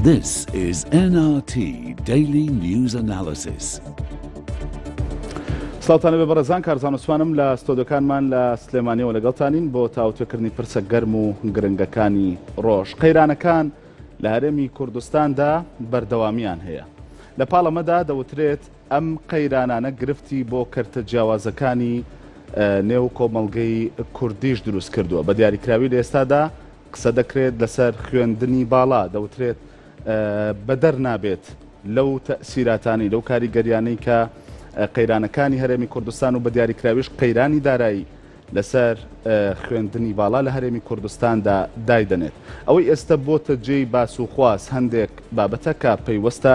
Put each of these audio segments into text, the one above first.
This is NRT Daily News Analysis. سڵاتانە بێ بەڕێزان، کارزان وسوانم لە ستۆدیۆکانمان لە سلێمانیەوە لەگەڵتانین بۆ تاوتوێکردنی پرسە گەرم و گرنگەکانی ڕۆژ. قەیرانەکان لە هەرێمی کوردستاندا بەردەوامیان هەیە. لە پاڵەمەدا دەوترێت ئەم قەیرانانە گرفتی بۆ کەرتە جیاوازەکانی نێو کۆمەڵگەی کوردیش دروست کردووە. بە دیاریکراوی لە ئێستادا قسە دەکرێت لەسەر خوێندنی باڵا، دەوترێت بەدەر نابێت لەو تەسیراتانی لەو کاریگەریانەی کە قەیرانەکانی هەرێمی کوردستان و بە دیاریکراویش قەیرانی دارایی لەسەر خوێندنی باڵا لە هەرێمی کوردستاندا دایدەنێت. ئەوەی ئێستا بۆتە جێی باس و خواست هەندێک بابەتە کە پەیوەستە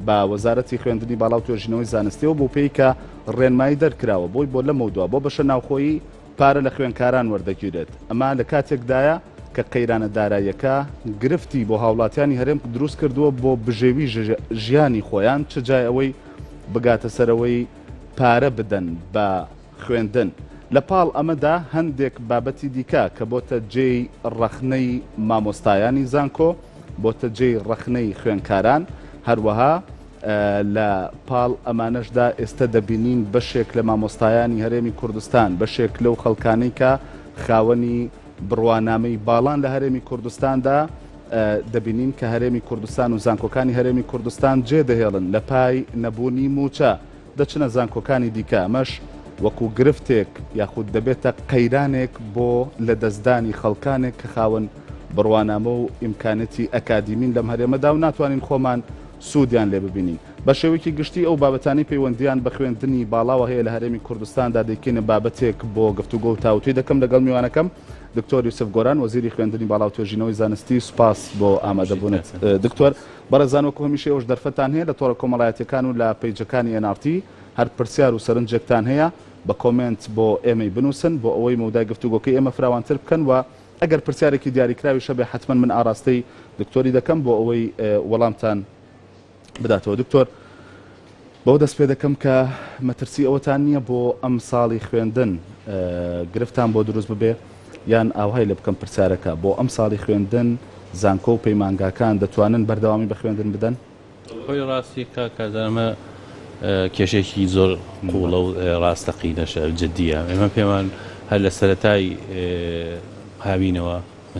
بە وەزارەتی خوێندنی باڵا و توێژینەوەی زانستیەوە بۆ پێی کە ڕێنمایی دەرکراوە بۆی بۆ لەمەوە بۆ بەشە ناوخۆیی پارە لە خوێندکاران وەردەگیرێت. ئەمە لە کاتێکدایە کە قەیرانە داراییەکە گرفتی بۆ هاوڵاتیانی هەرێم دروست کردووە بۆ بژێوی ژیانی خۆیان، چ جای ئەوەی بگاتە سەرەوەی پارە بدەن بە خوێندن. لە پاڵ ئەمەدا هەندێک بابەتی دیکە کە بۆتە جێی ڕەخنەی مامۆستایانی زانکۆ، بۆتە جێی ڕەخنەی خوێندکاران، هەروەها لە پاڵ ئەمانەشدا ئێستا دەبینین بەشێک لە مامۆستایانی هەرێمی کوردستان، بەشێک لەو خەڵکانەی کە خاوەنی بڕوانامەی باڵان لە هەرێمی کوردستاندا دەبینین کە هەرێمی کوردستان و زانکۆکانی هەرێمی کوردستان جێدەهێڵن لە پای نەبوونی موچە، دەچنە زانکۆکانی دیکە. ئەمەش وەکو گرفتێک یاخود دەبێتە قەیرانێک بۆ لە دەستدانی خەڵکانێک کە خاوەن بڕوانامە و ئیمکانەتی ئەکادیمین لەم هەرێمەدا و ناتوانین خۆمان سوودیان لێ ببینی. بە شێوەیەکی گشتی ئەو بابەتانی پەیوەندیان بە خوێندنی باڵاوە هەیە لە هەرێمی کوردستاندا دەیکەنە بابەتێک بۆ گفتوگۆ و تاوتوی دەکەم لەگەڵ میوانەکەم دکتۆر یوسف گۆران، وەزیری خوێندنی باڵا و توێژینەوەی زانستی. سوپاس بۆ ئامادەبوونێت دکتۆر. بەڕێزان، وەکو هەمیشە ئەوش دەرفەتان هەیە لە تۆڕە کۆمەڵایەتیەکان و لە پەیجەکانی NRT، هەر پرسیار و سەرنجێکتان هەیە بە کۆمنت بۆ ئێمەی بنووسن بۆ ئەوەی مەودای گفتوگۆکەی ئێمە فراوانتر بکەن، و ئەگەر پرسیارێکی دیاریکراوی شەبێ حتمما من ئاراستەی دکتۆری دەکەم بۆ ئەوەی وەڵامتان بداتەوە. دکتۆر، بەو دەست پێ دەکەم کە مەترسی ئەوەتان نییە بۆ ئەم ساڵی خوێندن گرفتان بۆ دروست ببێ، یان ئاوهای لە بکەم پرسیارەکە بۆ ئەم ساڵی خوێندن زانکۆ و پەیمانگاکان دەتوانن بەردەوامی بە خوێندن بدەن؟ خۆی ڕاستی کازانمە کێشێکی زۆر قوڵە و ڕاستەقینەشە جددیە. ئێمە پێمان هەر لە سەرەتای هاوینەوە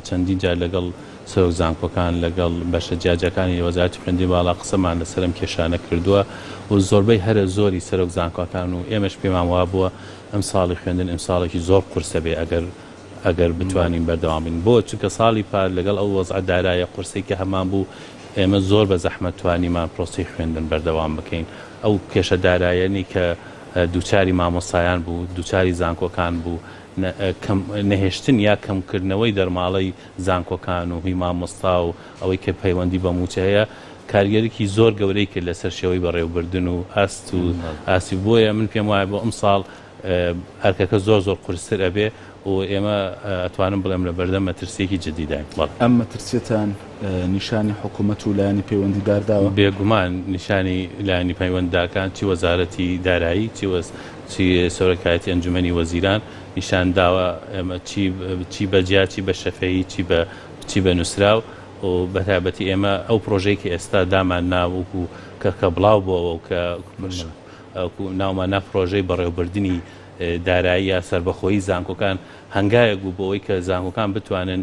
چەندین جار لەگەڵ سەرۆک زانکۆکان لەگەڵ بەشە جیاجەکانی وەزارەتی خوێندنی باڵا قسەمان لەسەرم کێشانە کردووە و زۆربەی هەرە زۆری سەرۆک زانکۆکان و ئێمەش پێمان وا بووە ئەم ساڵی خوێندن ئەم ساڵێکی زۆر قورسە بێ ئەگەر بتوانین بەردەوامین. بۆ چونکە ساڵی پار لەگەڵ ئەو وەزع دارایە قورسەی کە هەمان بوو ئێمە زۆر بە زەحمەت توانیمان پرۆسی خوێندن بەردەوام بکەین. ئەو کێشە دارایەنی کە دووچاری مامۆستایان بوو، دووچاری زانکۆکان بوو، نەهێشتن یا کەمکردنەوەی دەرماڵەی زانکۆکان و هی مامۆستا و ئەوەی کە پەیوەندی بە موچە هەیە، کارگەرێکی زۆر گەورەی کرد لەسەر شێوەی بەڕێوەبردن و ئاستی. بۆیە من پێم وایە بۆ ئەم ساڵ ئەرکەکە زۆر قورستر ئەبێ و ئێمە ئەتوانم بڵێم لە بەردەم مەترسیەکی جدیدای. ئەم مەترسیەتان نیشانی حکوومەت و لایەنی پەیوەندیدارداوە؟ بێگومان نیشانی لایەنی پەیوەندداکان، چی وەزارەتی دارایی، چی سەرۆکایەتی ئەنجومەنی وەزیران نیشان داوە ئێمە چی بەجیا، چی بە شەفەیی، چی بە نووسراو و بەتابەتی ئێمە ئەو پرۆژەیەکی ئێستا دامان ناوەکو کە بڵاو بووەوە و کە ناومانە پرۆژەی بەڕێوەبردننی دارایی یا سربەخۆیی زانکۆکان هەنگایەک بوو بۆ ئەوەی کە زانکۆکان بتوانن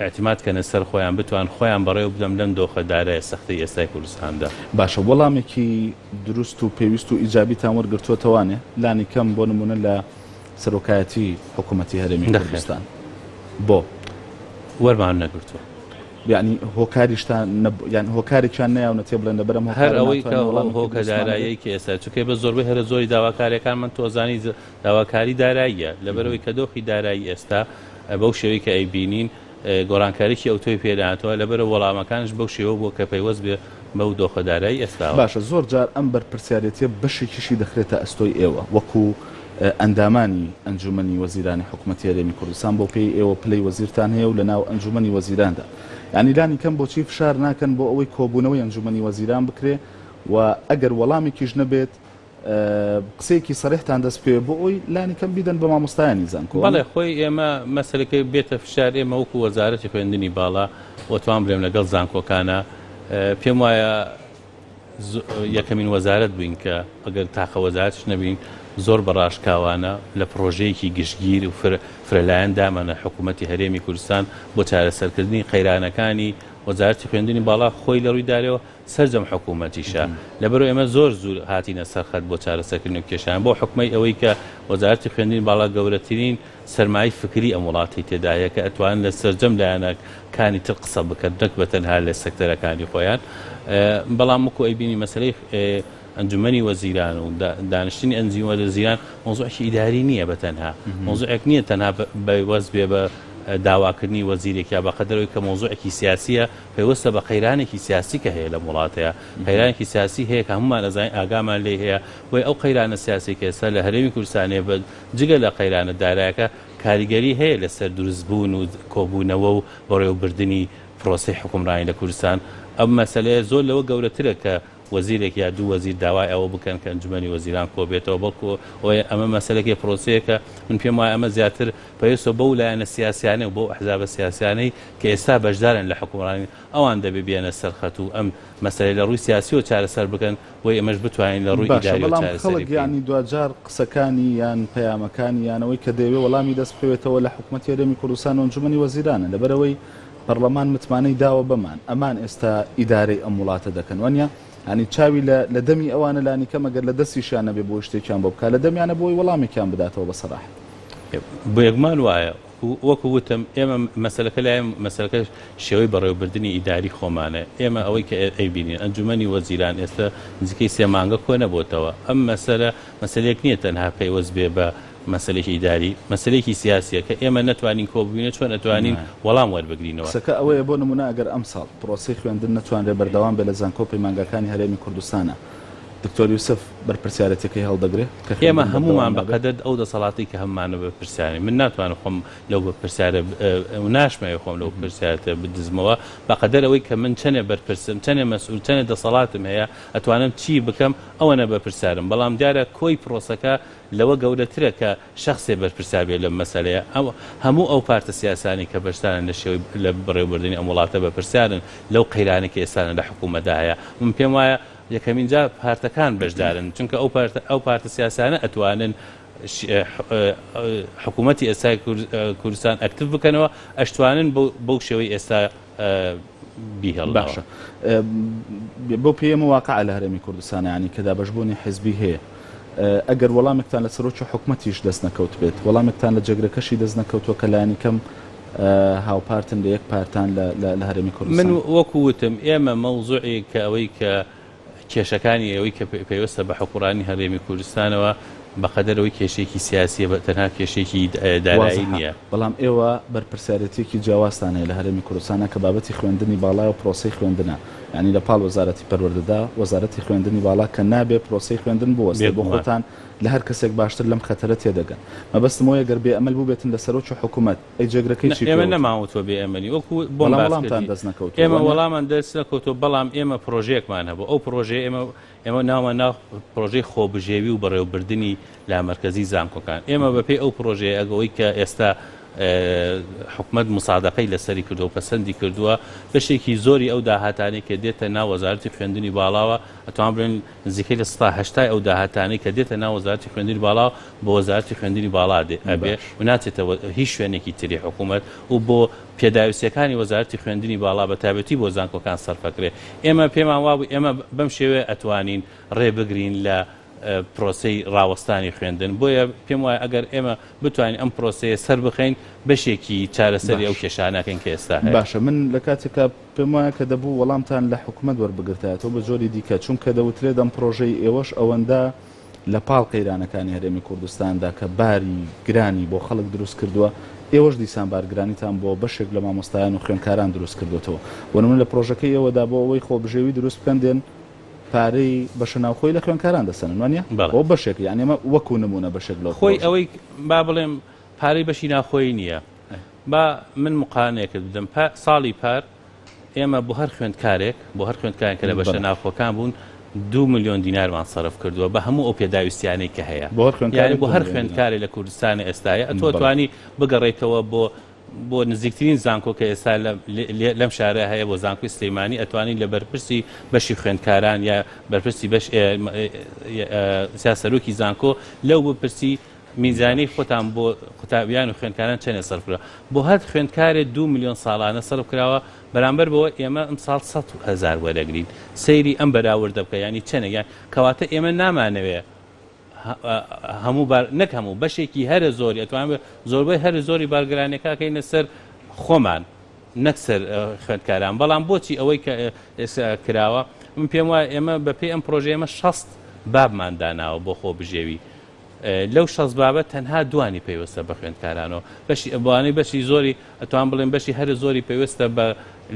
اعتمادکەنە سەر خۆیان، بتوان خۆیان بەڕێوە بدەم لەم دۆخە دارایە سەختەی ئێستای کوردستاندا. باشە، وەڵامێکی دروست و پێویست و ئیجابیتان وەرگرتووەتەوانێ لانی کەم بۆ نمونە لە سەرۆکایەتی حکوومەتی هەرێمی کوردستان بۆ وەرمان نەگرتووە، یعنی هۆکاریشتان یان هۆکارێکیان نەیاونەتێ بڵێن لەبەرم هەر ئەوەی کە هۆکە داراییەکی ئێستا، چونکە بە زۆربەی هەرە زۆری داواکاریەکان من تۆزانی داواکاری داراییە لەبەرەوەی کە دۆخی دارایی ئێستا بەو شێوەی کە ئەیبینین گۆڕانکاریی ئەوتۆی پێداهاتەوە لەبەرە وەڵامەکانش بەو شێوە بۆ کە پەیوەست بێ بەو دۆخە دارایی ئێستاوە. باشە، زۆر جار ئەم بەرپرسیارەتیە بەشێکیشی دەخرێتە ئەستۆی ئێوە وەکو ئەندامانی ئەنجومەنی وەزیرانی حکوومەتی هەرێمی کوردستان، بۆ پێی ئێوە پلەی وەزیرتان هەیە و لە ناو ئەنجومەنی وەزیراندا، یعنی لانی کەم بۆچی فشار ناکەن بۆ ئەوەی کۆبوونەوەی ئەنجومەنی وەزیران بکرێ و ئەگەر وەڵامێکیش نەبێت قسەیەکی سەریحتان دەست پێ بۆ ئەوی لانی کەم بیدەن بە مامۆستایانی زانکۆ؟ بەڵێ، خۆی ئێمە مەسەلەکەی بێتە فشار ئێمە وەکو وەزارەتی خوێندنی باڵا وەتوان بڵێم لەگەڵ زانکۆکانە پێم وایە یەکەمین وەزارەت بووین کە ئەگەر تاقە وەزارەتش نەبین زۆر بەڕاشکاوانە لە پرۆژەیەکی گشتگیر و فرەلایەن دامانە حکوومەتی هەرێمی کوردستان بۆ چارەسەرکردنی قەیرانەکانی وەزارەتی خوێندنی باڵا خۆی لە ڕووی دارەوە سەرجەم حکوومەتیشە لەبەرەوە ئێمە زۆر زوو هاتینە سەرخەت بۆ چارەسەرکردنی و کێشان بۆ حکومەی ئەوەی کە وەزارەتی خوێندنی باڵا گەورەترین سەرمای فکری ئەم وڵاتی تێدایە کە ئەتوانن لە سەرجەم لایەنەکانی تر قسە بکەن نەک بەتەنها لە سەکتەرەکانی خۆیان بەڵام وەکو ئەیبینی مەسەلەی ئەنجومەنی وەزیران و دانیشتنی ئەنجومەنی وەزیران مۆزوعێکی ئیداری نییە بەتەنها مۆزوعێک نییە تەنها بەوەز بێ بە داواکردنی وەزیرێک یا بەقەدەرەوەی کە مۆزوعێکی سیاسیە پێوەستە بە قەیرانێکی سیاسی کە هەیە لە وڵاتەیە قەیرانێکی سیاسی هەیە کە هەمومان ئەزانین ئاگامان لێ هەیە بۆی ئەو قەیرانە سیاسی کە ئێستا لە هەرێمی کوردستانێ بە جگە لە قەیرانە دارایەکە کاریگەری هەیە لەسەر دروستبوون و کۆبوونەوە و بەڕێوەبردننی پرۆسی حکومڕانی لە کوردستان ئەم مەسەلەیە زۆر لەوە گەورەترە کە وەزیرێک یا دوو وەزیر داوای ئەوە بکەن کە ئەنجومەنی وەزیران کۆبێتەوە بەڵکو ئەمە مەسەلەکی پرۆسەیەکە من پێم وایە ئەمە زیاتر پێویستە بەو لایەنە سیاسیانە و بۆ ئەحزابە سیاسیانەی کە ئێستا بەشدارن لە حکومڕانی ئەوان دەبێ بێنە سەرخەت و ئەم مەسەلەی لە ڕووی سیاسی و چارەسەر بکەن بۆی ئێمەش بتوانین لە ڕووی ئیداری و خەڵک یانی دوجار قسەکانی یان پەیامەکانی یانەوەی کە دەیەوێ وەڵامی دەست بکەوێتەوە لە حکوومەتی هەرێمی کوردستان و ئەنجومەنی وەزیرانە لەبەرەوەی پەرلەمان متمانەی داوە بەمان ئەمان ئێستا ئیدارەی ئەم وڵاتە دەکەن وانە ینی چاوی لە دەمی ئەوانە لانی کەمەگەر لە دەستیشیانە بێ بۆ شتێکیان بۆ بکات لە دەمیانە بۆی وەڵامێکیان بداتەوە بەسەراحەت بۆ یەکمان وایە وەکو وتم ئێمە مەسەلەکە لایەن مەسەلەکە شێوەی بەڕێوەبردننی ئیداری خۆمانە ئێمە ئەوەی کە ئەیبینین ئەنجومەنی وەزیران ئێستا نزیکەی 3 مانگە کۆ نەبووتەوە ئەم مەسەلەیەک نییە تەنها پێیوەست بێ بە مەسەلێکی ئیداری مەسەلێکی سیاسیە کە ئێمە نەتوانین کۆبووینە چۆن ئەتوانین وەڵام وەربگرینەوە سەکە ئەوەیە بۆ نمونە ئەگەر ئەم ساڵ پرۆسی خوێندن نەتوانرێ بەردەوام بێ لە زانکۆپی مانگەکانی هەرێمی کوردستانە دکتۆر یوسف بەرپرسیارەتەکەی هەڵدەگرێت ئێمە هەمومان بەقەدەر ئەو دەسەڵاتی کە هەممانە بە پرسیانی من ناتوانم خۆم لەو بە پرسیارە ناشمەوێ خۆم لەو پرسیارەتە بدزمەوە بەقەدەر ئەوەی کە من چەنێ بەرپرسم چەنێ مەسئول چەنێ دەسەڵاتم هەیە ئەتوانم چی بکەم ئەوەنە بە پرسیارم بەڵام دیارە کۆی پرۆسەکە لەوە گەورەترە کە شخصێ بەرپرسیار بێت لەم مەسەلەیە هەموو ئەو پارتە سیاسانی کە بەشدارن لە شێوەی لە بەڕێوەبردننی ئەم وڵاتە بە پرسیارن لەو قەیرانێکی ئێستانە لە حکوومەتدا هەیە من پێم وایە یەکەمین جا پارتەکان بەشدارن چونکە ئەو پارتە سیاسانە ئەتوانن حکوومەتی ئێستای کوردستان ئەکتیڤ بکەنەوە ئەشتوانن بەو شێوەی ئێستا بیهێڵ باشە بۆ پێم واقع لە هەرێمی کوردستان ینی کە دابەشبوونی حیزبی هەیە ئەگەر وەڵامێکتان لە سەرۆکی حکوومەتیش دەست نەکەوت بێت وەڵامێکتان لە جێگرەکەشی دەست نەکەوتووە کە لایەنی کەم هاوپارتن لە یەک پارتان لە هەرێمی کوردستان من وەکو وتم ئێمە مەوزوعی کە ئەوەی کە کێشەکانی ئەوەی کە پێوەستە بە حکوڕانی هەرێمی کوردستانەوە بەقەدەرەوەی کێشێکی سیاسیە بە تەنها کێشێکی دارایی نییە بەڵام ئێوە بەرپرسیارەتێکی جیاوازتانەیە لە هەرێمی کوردستانە کە بابەتی خوێندنی باڵا و پرۆسی خوێندنە ینی لە پاڵ وەزارەتی پەروەردەدا وەزارەتی خوێندنی باڵا کە نابێت پرۆسی خوێندن بوەستێ بۆ خۆتان لە هەر کەسێک باشتر لەم خەتەرە تێدەگەن مەبەستمەوە گەر بێ ئەمەل بوو بێتن لە سەرۆکی حکوومەت ئەی جێگرەکەی چی ئێمە نەماوەتەوە بێ ئەمەنی وەکو وەڵامتان دەست نەکەوت ئێمە وەڵامان دەست نەکەوتەوە بەڵام ئێمە پرۆژەیەکمان هەبوو ئەو پرۆژێ ئێمە ناومان ناو پرۆژەی خۆبژێوی و بەڕێوەبردننی لا مەرکەزی زانکۆکان ئێمە بەپێی ئەو پرۆژەیە ئەگەوەی کە ئێستا حکومەت مساعدەقەی لەسەری کردو و پەسەندی کردووە بەشێکی زۆری ئەو داهاتانی کە دێتە ناو وەزارەتی خوێندنی باڵاوە ئەتوان بڵێن نزیکەی لە 180 ئەو داهاتانی کە دێتە ناو وەزارەتی خوێندنی باڵاو بۆ وەزارەتی خوێندنی باڵا ئەبێ و ناچێتەوە هیچ شوێنێکی تری حکوومەت و بۆ پێداویستەکانی وەزارەتی خوێندنی باڵا بە تایبەتی بۆ زانکۆکان سەرفەکرێ ئێمە پێمان وابوو ئێمە بەم شێوێ ئەتوانین ڕێبگرین لە پرۆسی ڕاوەستانی خوێندن بۆیە پێم وایە ئەگەر ئێمە بتوانین ئەم پرۆسەیە سەر بخەین بەشێکی چارەسەری ئەو کێشانەکەن کە ئێستا هەیە باشە من لە کاتێکە پێم وایە کە دەبوو وەڵامتان لە حکوومەت وەربگرتایەوە بە جۆری دیکە چونکە دەوترێت ئەم پرۆژەی ئێوەش ئەوەندە لە پاڵ قەیرانەکانی هەرێمی کوردستاندا کە باری گرانی بۆ خەڵک دروست کردووە ئێوەش دیسان بارگرانیتان بۆ بەشێک لە مامۆستایان و خوێندکاران دروست کردوتەوە وەنمونە لە پرۆژەکەی ئێوەدا بۆ ئەوەی خۆبژێوی دروست بکەن دێن پارەی بەشە ناوخۆی لە خوێندکاران دەسەن وانە بۆ بەشێک یعنی ئێمە وەکو نمونە بەشێک لەو خۆی ئەوەی با بڵێم پارەی بەشی ناخۆی نییە با من مقانەیەکت بدەم ساڵی پار ئێمە بۆ هەر خوێندکارێک بۆ هەر خوێندکارێک کە لە بەشە ناوخۆکان بوون 2 ملیۆن دینارمان سەرف کردووە بە هەموو ئەو پێداویستیانەی کە هەیە بۆ هەر خوێندکارێک لە کوردستانی ئێستاە ئەتوانی بگەڕێیتەوە بۆ بۆ نزیکترین زانکۆ کە ئێستا لەم شارە هەیە بۆ زانکۆی سلەیمانی ئەتوانین لە بەرپرسی بەشی خوێندکاران یا بەرپرسی بەش سیاسەرۆکی زانکۆ لەو بپرسی میزانی خۆتان بۆ قوتابیان و خوێندکاران چەنە سەرفرا بۆ هەر خوێندکارێ 2 میلیۆن ساڵانە سەرف کراوە بەرامبەر بەوە ئێمە ئەم ساڵ 100,000 وەرەگرین سەیری ئەم بەراوردە بکە ینی چەنە یان کەواتە ئێمە نامانەوێ هەموو نەک هەموو بەشێکی هەرە زۆری ئەتوانێت زۆربەی هەر زۆری بارگرانەکەکەینە سەر خۆمان نەک سەر خوێندکاران بەڵام بۆچی ئەوەی کە کراوە من پێم وایە ئێمە بەپێی ئەم پرۆژە ئێمە 60 بابمان داناوە بۆ خۆ بژێوی لەو 60 بابەت تەنها دوانی پێوەستە بە خوێندکارانەوە بەشی ئەوانەی بەشی زۆری ئەتوان بڵێن بەشی هەر زۆری پێوەستە بە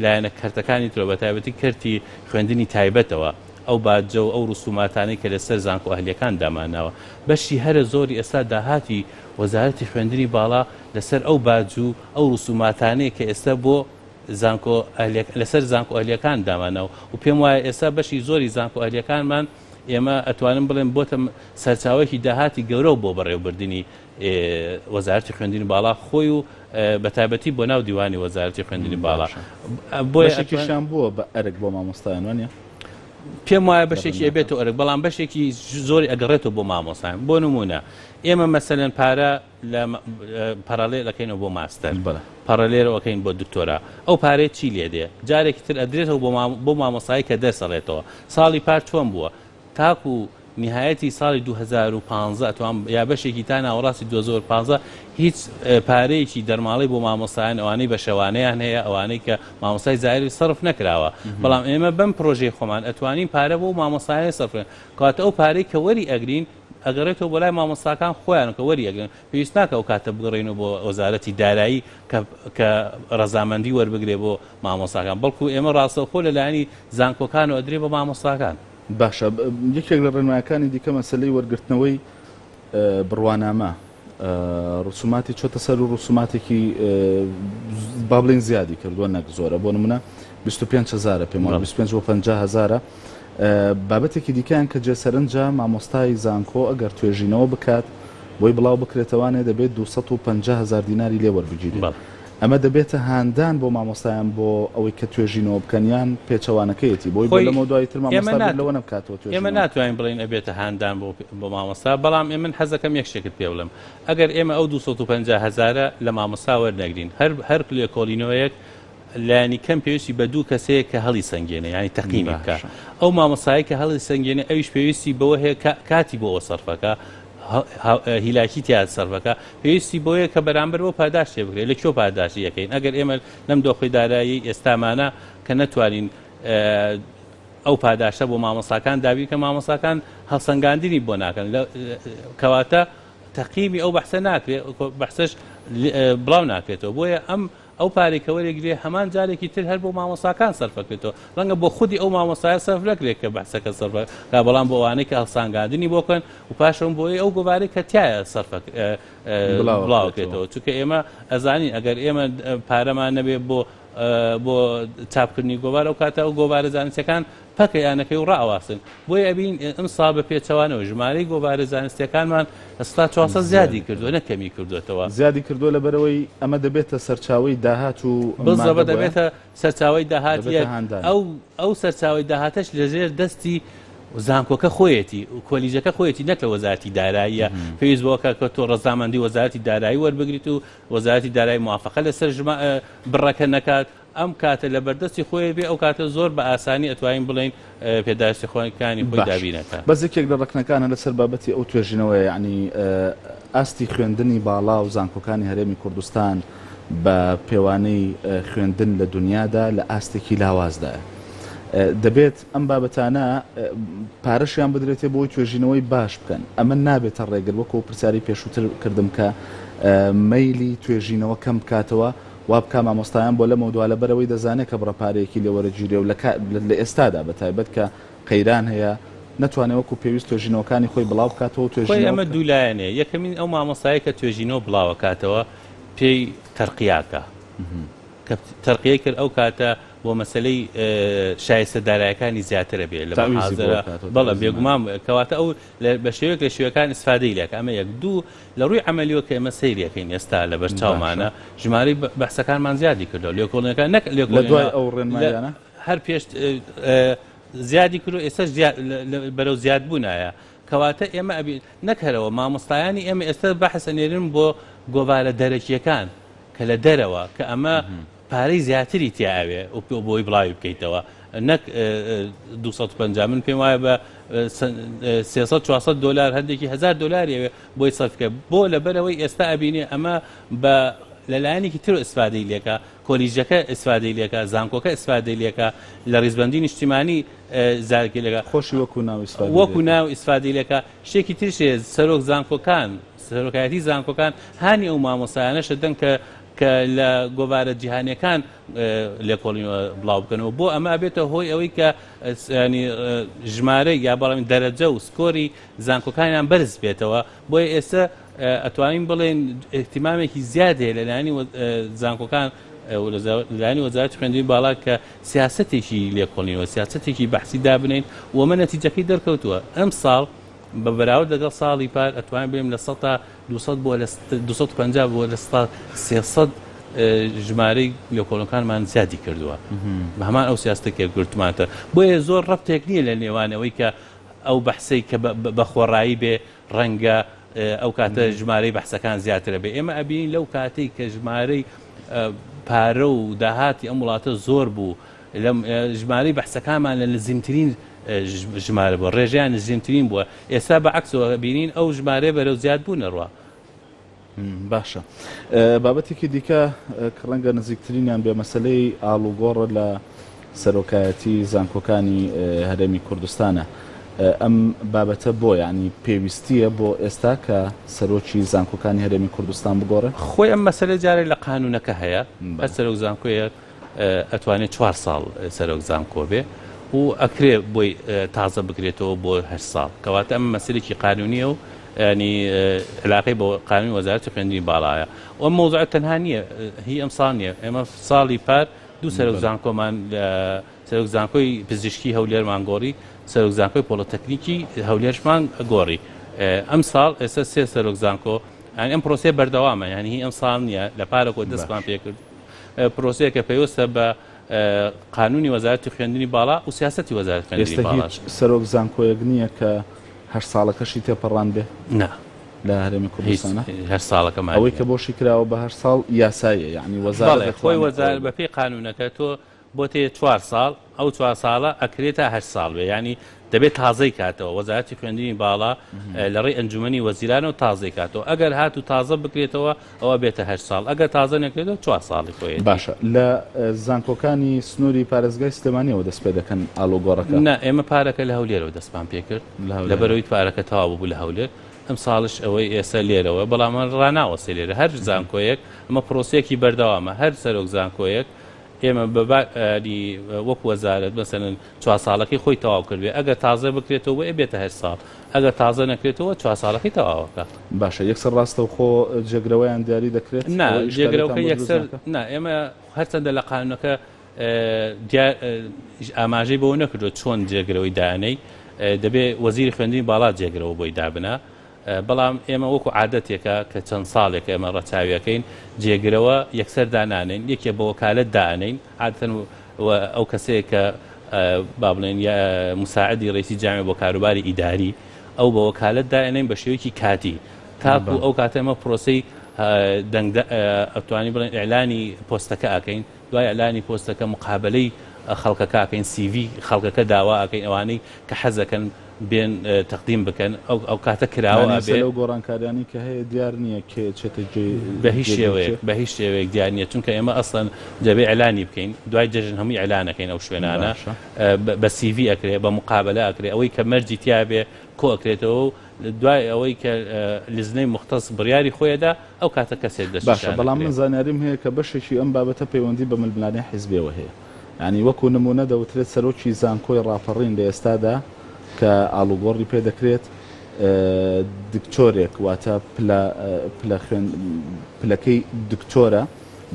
لایەنە کەرتەکانی ترۆ بە تایبەتی کەرتی خوێندنی تایبەتەوە ئەو باجە و ئەو ڕسوماتانەی کە لەسەر زانکۆ ئەهلیەکان داماناوە بەشی هەرە زۆری ئێستا داهاتی وەزارەتی خوێندنی باڵا لەسەر ئەو باج و ئەو ڕسوماتانەیە کە ئێستا بۆ لەسەر زانکۆ ئەهلیەکان دامانەوە و پێم وایە ئێستا بەشی زۆری زانکۆ ئەهلیەکانمان ئێمە ئەتوانم بڵێن بۆتە سەرچاوەیەکی داهاتی گەورە بۆ بەڕێوەبردننی وەزارەتی خوێندنی باڵا خۆی و بە تایبەتی بۆ ناو دیوانی وەزارەتی خوێندنی باڵا بۆیەکیشان بووە بە ئەرک بۆ مامۆستایانوانە پێم وایە بەشێکی ئەبێتەوە ئەرک بەڵام بەشێکی زۆری ئەگەڕێتەوە بۆ مامۆستایان بۆ نمونە ئێمە مەسەلەن پارە لە پەرەڵێ دەکەینەوە بۆ ماستەر پەرەلێرەوەکەین بۆ دکتۆرا ئەو پارەی چی لێ دێ جارێکی تر ئەدرێتەوە بۆ مامۆستایی کە دەرسەڵێتەوە ساڵی پار چۆن بووە تاکو نهایەتی ساڵی 2015 یا بەشێکی تا ناوەڕاستی 2015 هیچ پارەیەکی دەرماڵی بۆ مامۆستایان ئەوانەی بە شەوانەیان هەیە ئەوانەی کە مامۆستای زایری سەرف نەکراوە بەڵام ئێمە بەم پرۆژەی خۆمان ئەتوانین پارە بۆ مامۆستایان سەرفێن کاتە ئەو پارەی کە وەری ئەگرین ئەگەڕێتەوە بۆ لای مامۆستاکان خۆیان کە وەری ئەگرن پێویست ناکە ئەو کاتە بگەڕێنەوە بۆ وەزارەتی دارایی کە ڕەزامەندی وەربگرێ بۆ مامۆستاکان بەڵکو ئێمە ڕاستەوخۆ لەلایەنی زانکۆکان و ئەدرێ بە مامۆستاکان باشە یەکێک لە ڕێنمایەکانی دیکە مەسلەی وەرگرتنەوەی بڕوانامە ڕسوماتی چۆتە سەر و ڕسوماتێکی با بڵێن زیادی کردووە نەک زۆرە بۆ نمونە 25,000 پێم وایە 25,000 بابەتێکی دیکەیان کە جێسەرنجە مامۆستای زانکۆ ئەگەر توێژینەوە بکات بۆی بڵاو بکرێتەوانێ دەبێت 250,000 دیناری لێ وەربگیرێت ئەمە دەبێتە هاندان بۆ مامۆستایان بۆ ئەوەی کە توێژینەوە بکەنیان پێچەوانەکەیەتی بۆی لەمە دوای تر مامۆستا لەوە نەبکاتەوە ئێمە ناتوانین بڵین ئەبێتە هاندان بۆ مامۆستا بەڵام ئێمە حەزەکەم یەک شتێکت پێ بڵێم ئەگەر ئێمە ئەو 250,000 لە مامۆستا وەرنەگرین هەر کۆلینەوەیەک لایەنی کەم پێویستی بە دوو کەسەیە کە هەڵی سەنگێنە ینی تەقیمی بکە ئەو مامۆستایی کە هەڵی سەنگێنە ئەویش پێویستی بەوە هەیە کاتی بۆ ئەوە سەرفەکە هیلاکی تیاد سەرفەکە پێویستی بۆیە کە بەرامبەر بۆ پاداش تێ بکرێت لە کێو پاداشی یەکەین ئەگەر ئێمە لەم دۆخی دارایی ئێستامانە کە نەتوانین ئەو پاداشە بۆ مامۆستاکان دابی کە مامۆستاکان هەڵسەنگاندنی بۆ ناکەن کەواتە تەقیمی ئەو بەحسە ناکرێت بەحسەش بڵاو ناکرێتەوە بۆیە ئەو پارێکە وەرەگرێ هەمان جارێکی تر هەر بۆ مامۆستاکان سەرفەکرێتەوە ڕەنگە بۆ خودی ئەو مامۆستایە سەرف نەکرێت کە بەحسەکە سەرفەکە بەڵام بۆ ئەوانەی کە هەڵسانگاندنی بۆکەن و پاشەوە بۆی ئەو گۆوارەی کە تایە سەرفەک بڵاوکرێتەوە چونکە ئێمە ئەزانین ئەگەر ئێمە پارەمان نەبێت بۆ چاپکردنی گۆوار ئەو کاتە ئەو گۆوارە زانستیەکان پەکەیانەکەی و ڕائەواسن بۆیە ئەبین ئەم ساڵ بە پێچەوانەوە ژمارەی گۆوارە زانستیەکانمان ئەستا 400 زیادی کردووە نەکەمی کردوێتەوە زیادی کردووە لەبەرەوەی ئەمە دەبێتە سەرچاوی داهات و بزەبە دەبێتە سەرچاوی داهاتیە ئەو سەرچاوی داهاتەش لەژێر دەستی زانکۆکە خۆیەتی و کۆلیژەکە خۆیەتی نەک لە وەزارەتی داراییە پێویست بۆکە کە تۆ ڕەزامەندی وەزارەتی دارایی وەربگریت و وەزارەتی دارایی موافقە لەسەر بڕەکە نەکات ئەم کاتە لە بەردەستی خۆی بێ ئەو کاتە زۆر بە ئاسانی ئەتوانین بڵین پێداستی خۆیەکانی خۆی دابینەکە بەزێکێک لە ڕەکنەکانە لەسەر بابەتی ئەو توێژینەوە یعنی ئاستی خوێندنی باڵا و زانکۆکانی هەرێمی کوردستان بە پێوانەی خوێندن لە دنیادا لە ئاستێکی لاوازدایە دەبێت ئەم بابەتانە پارەشیان بدرێتێ بۆی توێژینەوەی باش بکەن ئەمە نابێتە ڕێگر وەکو پرسیاری پێشووتر کردم کە مەیلی توێژینەوە کەم بکاتەوە وا بکە مامۆستایان بۆ لەمە دووە لەبەرەوەی دەزانێت کە بڕەپارەیەکی لێوەرەگیرێ و لە ئێستادا بە تایبەت کە قەیران هەیە نەتوانێت وەکو پێویست توێژینەوەکانی خۆی بڵاو بکاتەوە توێژینەوە ئەمە دوولایەنێ یەکەمین ئەو مامۆستایی کە توێژینەوە بڵاوە کاتەوە پێی تەرقیاکە کە تەرقیە کرد ئەو کاتە بۆ مەسلەی شایستەدارایەکانی زیاترە بێت لە محاضرە بەڵێ بێگومان کەواتە ئەو بە شێوەیەک لە شێوەکان ئیسفادەی لێک ئەمە یەک دوو لە ڕووی عملیەوە کە ئێمە سەیریەکەین ئێستا لە بەرچاومانە ژمارەی بەحسەکانمان زیادی کردەوە لێکۆڵینەکان نەک لە دوای ئەو ڕێنمایانە هەر پێش زیادی کرد ئێستا بەرەو زیاد بوونایە کەواتە ئێمە نەکەرەوە مامۆستایانی ئێمە ئێستا بەحث ئەنێرن بۆ گۆڤارە دەرەکیەکان کە لە دەرەوە کە ئەمە پارەی زیاتری تیاوێ و بۆی بڵاوی بکەیتەوە نەک 250 من پێم وایە بە 300-400 دلار هەندێکی $1000 بۆی سەرفکە بۆ لەبەرەوەی ئێستا ئەبینێ ئەمە بە لەلایەنێکی تر ئیسفادەی لێکە کۆلیژەکە ئیسفادەی لێکە زانکۆکە ئیسفادەی لێکە لە ڕیزبەندی نیشتیمانی زارکی لێکە خۆشی وەکو ناو ئیسفادەی لێکە شتێکی ترشێ سەرۆک زانکۆکان سەرۆکایەتی زانکۆکان هانی ئەو مامۆسایانەشە دەن کە لە گۆڤارە جیهانیەکان لێکۆڵینەوە بڵاو بکەنەوە بۆ ئەمە بێتە هۆی ئەوەی کە ژمارە یا بەڵام دەرەجە و سکۆری زانکۆکانیان بەرز بێتەوە بۆیە ئێستا ئەتوانین بڵێن احتیمامێکی زیاد هەیە لەلایەنی زانکۆکان لەلایەنی وەزارەتی خوێندنەوەی باڵا کە سیاسەتێکی لێکۆڵینەوە سیاسەتێکی بەحسی دابنین ومە نەتیجەکەی دەرکەوتووە ئەم ساڵ بە بەراورد لەگەڵ ساڵی پار ئەتوانین بڵێم لە 100 تا 200 بۆ لە 250 بۆ لە 300 ژمارەی لێکۆڵینەکانمان زیادی کردووە بە هەمان ئەو سیاستێکی گرتومانتە بۆیە زۆر ڕەبتێک نییە لە نێوانەوەی کە ئەو بەحسەی کە بە خۆڕایی بێ ڕەنگە ئەو کاتە ژمارەی بەحسەکان زیاترە بێ ئێمە ئەبینین لەو کاتەی کە ژمارەی پارە و داهاتی ئەم وڵاتە زۆر بوو لە ژمارەی بەحسەکانمان لە نزیمترین ژمارە بووە ڕێژیان نزیمترین بووە ئێستا بەعکسەوە بینین ئەو ژمارە بەرەو زیاد بوو نەڕوە باشە بابەتێکی دیکە کە ڕەنگە نزیکترینیان بێ مەسلەی ئاڵوگۆڕە لە سەرۆکایەتی زانکۆکانی هەرێمی کوردستانە ئەم بابەتە بۆ ینی پێویستیە بۆ ئێستا کە سەرۆکی زانکۆکانی هەرێمی کوردستان بگۆڕێ خۆی ئەم مەسلە جارێک لە قانونەکە هەیە بە سەرۆک زانکۆیەک ئەتوانێت 4 ساڵ سەرۆک زانکۆ بێ و ئەکرێ بۆی تازە بکرێتەوە بۆ 8 ساڵ کەواتە ئەم مەسلێکی قانونیە و ینی علاقەی بۆ قانونی وەزارەتی خوێندنەوەی باڵایە و ئەم مۆزوع تەنها نییە هی ئەم ساڵ نییە ئێمە ساڵی پار دوو سەرۆک زانکۆمان سەرۆک زانکۆی پزیشکی هەولێرمان گۆڕی سەرۆک زانکۆی پۆلۆتەکنیکی هەولێرشمان گۆڕی ئەم ساڵ ئێستا 3 سەرۆک زانکۆ ینی ئەم پرۆسەیە بەردەوامە ینی هی ئەم ساڵ نییە لە پارەکۆ دەستمان پێ کرد پرۆسەیە کە پێویستە بە قانونی وەزارەتی خوێندنی باڵا و سیاسەتی وەزارەتی خوێندنی باڵاش سەرۆک زانکۆیەک نییە کە 8 ساڵەکەشی تێپەڕان بێ نا لە هەرێمی کوردستانە 8 ساڵەکەمان ئەوەی کە بۆشی کراوە بە 8 ساڵ یاسایە یعنی وەزارەت خۆی وەزارەت بەپێی قانونەکە تۆ بۆ تێ 4 ساڵ ئەو 4 ساڵە ئەکرێتە 8 ساڵ بێ ینی دەبێت تازەی کاتەوە وەزارەتی خوێندنی باڵا لە ڕێی ئەنجومەنی وەزیرانەوە تازەی کاتەوە ئەگەر هاتو تازە بکرێتەوە ئەوە بێتە 8 ساڵ ئەگەر تازە نەکرێتەوە 4 ساڵی خۆی باشە لە زانکۆکانی سنووری پارێزگای سلێمانیەوە دەست پێ دەکەن ئالۆگۆڕەکە نه ئێمە پارەکە لە هەولێرەوە دەستمان پێ کرد لەبەرەوەی پارەکە تەواو بوو لە هەولێر ئەم ساڵش ئەوەی ئێستا لێرەوە بەڵام ڕناوەسێ لێرە هەر زانکۆیەک ئەمە پرۆسەیەکی بەردەوامە هەر سەرۆک زانکۆیەک ئێمە وەک وەزارەت بەسەن 4 ساڵەکەی خۆی تەواو کردوێ ئەگەر تازە بکرێتەوە بێتە 8 ساڵ ئەگەر تازە نەکرێتەوە 4 ساڵەکەی تەواوەکە باشە یەکسەر ڕاستە و خۆ جێگرەوەیان دیاری دەکرێت جێگرەوەکە یەکسەر ئێمە هەرچەندە لە قانونەکە ئاماژەی بەوە نەکردو چۆن جێگرەوەی دانەی دەبێ وەزیری خوێندنی باڵا جێگرەوە بۆی دابنا بەڵام ئێمە وەکو عادەتێکە کە چەند ساڵێکە ئێمە ڕەچاویەکەین جێگرەوە یەکسەر دانانین یەکێ بە وەکالەت دانین عادەتەن ئەو کەسەیە کە با بڵێن مساعدی ڕئیسی جامعە بۆ کاروباری ئیداری ئەو بە وەکالەت دانین بە شێوەیەکی کاتی تاکو ئەو کاتە ئێمە پرۆسەی ئەتوانی بڵێن ئیعلانی پۆستەکە ئەکەین دوای ئیعلانی پۆستەکە مقابلەی خەڵکەکە ئەکەین CV خەڵکەکە داوا ئەکەین ئەوانەی کە حەزەکەن بێن تەقدیم بکەن ئەو کاتە کراوە بێ لەو گۆڕانکاریانی کە هەیە دیار نییە کێ چێتە بە هیچ شێوەیەک دیار نییە چونکە ئێمە ئەسڵەن دەبێ ئەلانی بکەین دوای جەژن هەمووی ئەلانەکەین ئەو شوێنانە بە CV ئەکرێ بە مقابلە ئەکرێ ئەوەی کە مەرجی تیا بێ کۆ ئەکرێتەوە دوای ئەوەی کە لیزنەی مختص بڕیاری خۆیدا ئەو کاتە کەسێک دەست باشە بەڵام من زانیاریم هەیە کە بەشێکی ئەم بابەتە پەیوەندی بە ململانەی حیزبیەوە هەیە ینی وەکو نمونە دەوترێت سەرۆکی زانکۆی ڕاپەڕین لە ئێستادا کە ئالوگۆڕی پێ دەکرێت دکتۆرێک واتە پلەکەی دکتۆرە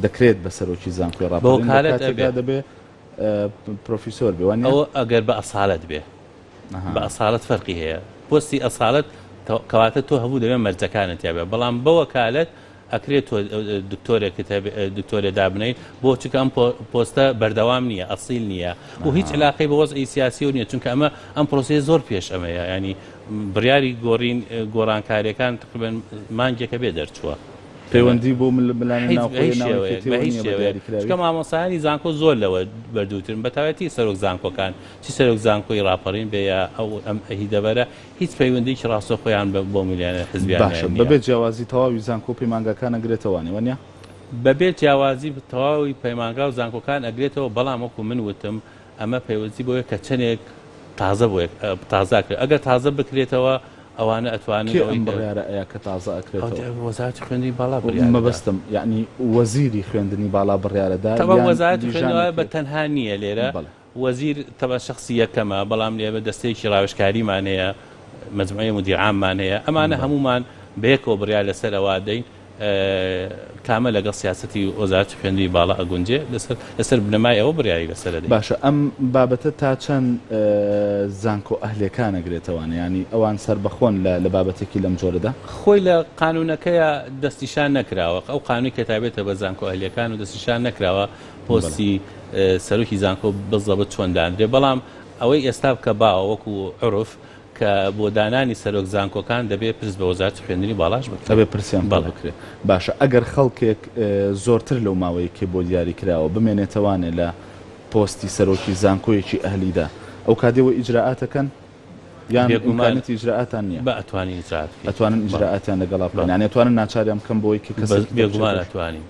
دەکرێت بە سەرۆکی زانکۆی ڕاپەڕین دەبێت پرۆفیسۆر بێوانە ئەوە ئەگەر بە ئەساڵت بێ بە ئەساڵت فەرقی هەیە پۆستی ئەساڵت کەواتە تۆ هەبوو دەبێت مەرجەکانت یا بێ بەڵام بەوە کالت ئەکرێت تۆ دکتۆرێ دابنیت بۆ چکە ئەم پۆستە بەردەوام نییە ئەسیل نییە و هیچ علاقەی بە وەزعی سیاسی و نییە چونکە ئەم پرۆسەیە زۆر پێش ئەمەیە ینی بڕیاری گۆڕانکاریەکان تقریباً مانگێکە بێ دەرچووە پەیوەندی بۆ چکە مامۆسایانی زانکۆ زۆر لەوە بەردووترن بەتاوەتی سەرۆک زانکۆکان چی سەرۆک زانکۆی راپەڕین بێ یا ئەو ئەم هیدەبەرە هیچ پەیوەندیکی ڕاستە خۆیان بۆ میلیانە حزبیان باشە بەبێت جیاوازی تەواوی زانکۆ پەیمانگاکان ئەگرێتەوەوانی وەنیا بەبێت جیاوازی تەواوی پەیمانگا و زانکۆکان ئەگرێتەوە بەڵام وەکو من وتم ئەمە پەیوەندی بۆیە کە چەندێک تازە بۆ تازاکرێت ئەگەر تازە بکرێتەوە ئەوانە ئەتوانێت بڕیارە ئەیە کە تازە ئەکرێتەوە وەزارەتی خوێندنی باڵا مەبەستم یعنی وەزیری خوێندنی باڵا بڕیارەدا وەزارەتی خوێندنەوە بە تەنها نییە لێرە وەزیر تەبە شخصی یەکەمە بەڵام لێ بە دەستەیەکی ڕاوێژکاریمان هەیە مەجموعەی مدیرعاممان هەیە ئەمانە هەمومان بەیەکەوە بڕیار لەسەر ئەوە دەین کامە لەگەڵ سیاسەتی وەزارەتی خوێندنی باڵا ئەگونجێ لەسەر بنەمای ئەوە بڕیاری لەسەر دەین. باشە ئەم بابەتە تا چەند زانکۆ ئەهلەکان ئەگرێتەوەوانە ینی ئەوان سەر بەخۆن لە بابەتێکی لەم جۆرەدا خۆی لە قانونەکەیە دەستیشان نەکراوە ئەو قانونی کە تایبێتە بە زانکۆ ئەهلەکان و دەستیشان نەکراوە پۆستی سەرۆکی زانکۆ بزەبت چۆندانرێ بەڵام ئەوەی ئێستا بکە باوە وەکو عروف کە بۆ دانانی سەرۆک زانکۆکان دەبێت پرس بە وەزارەتی خوێندنی باڵاش بکرێت پرسیان بکرێت باشە ئەگەر خەڵکێک زۆرتر لەو ماوەیەکی بۆ دیاری کراوە بمێنێتەوانێ لە پۆستی سەرۆکی زانکۆیەکی ئەهلیدا ئەو کادێەوە ئیجراعاتەکەن یان ئیمکانیەتی ئیجراعاتان نییە بە ئەتوانین ئیجراعاتیان لەگەڵا بکەن یعنی ئەتوانن ناچاریان بکەم بۆی کە کەس بێگومان ئەتوانین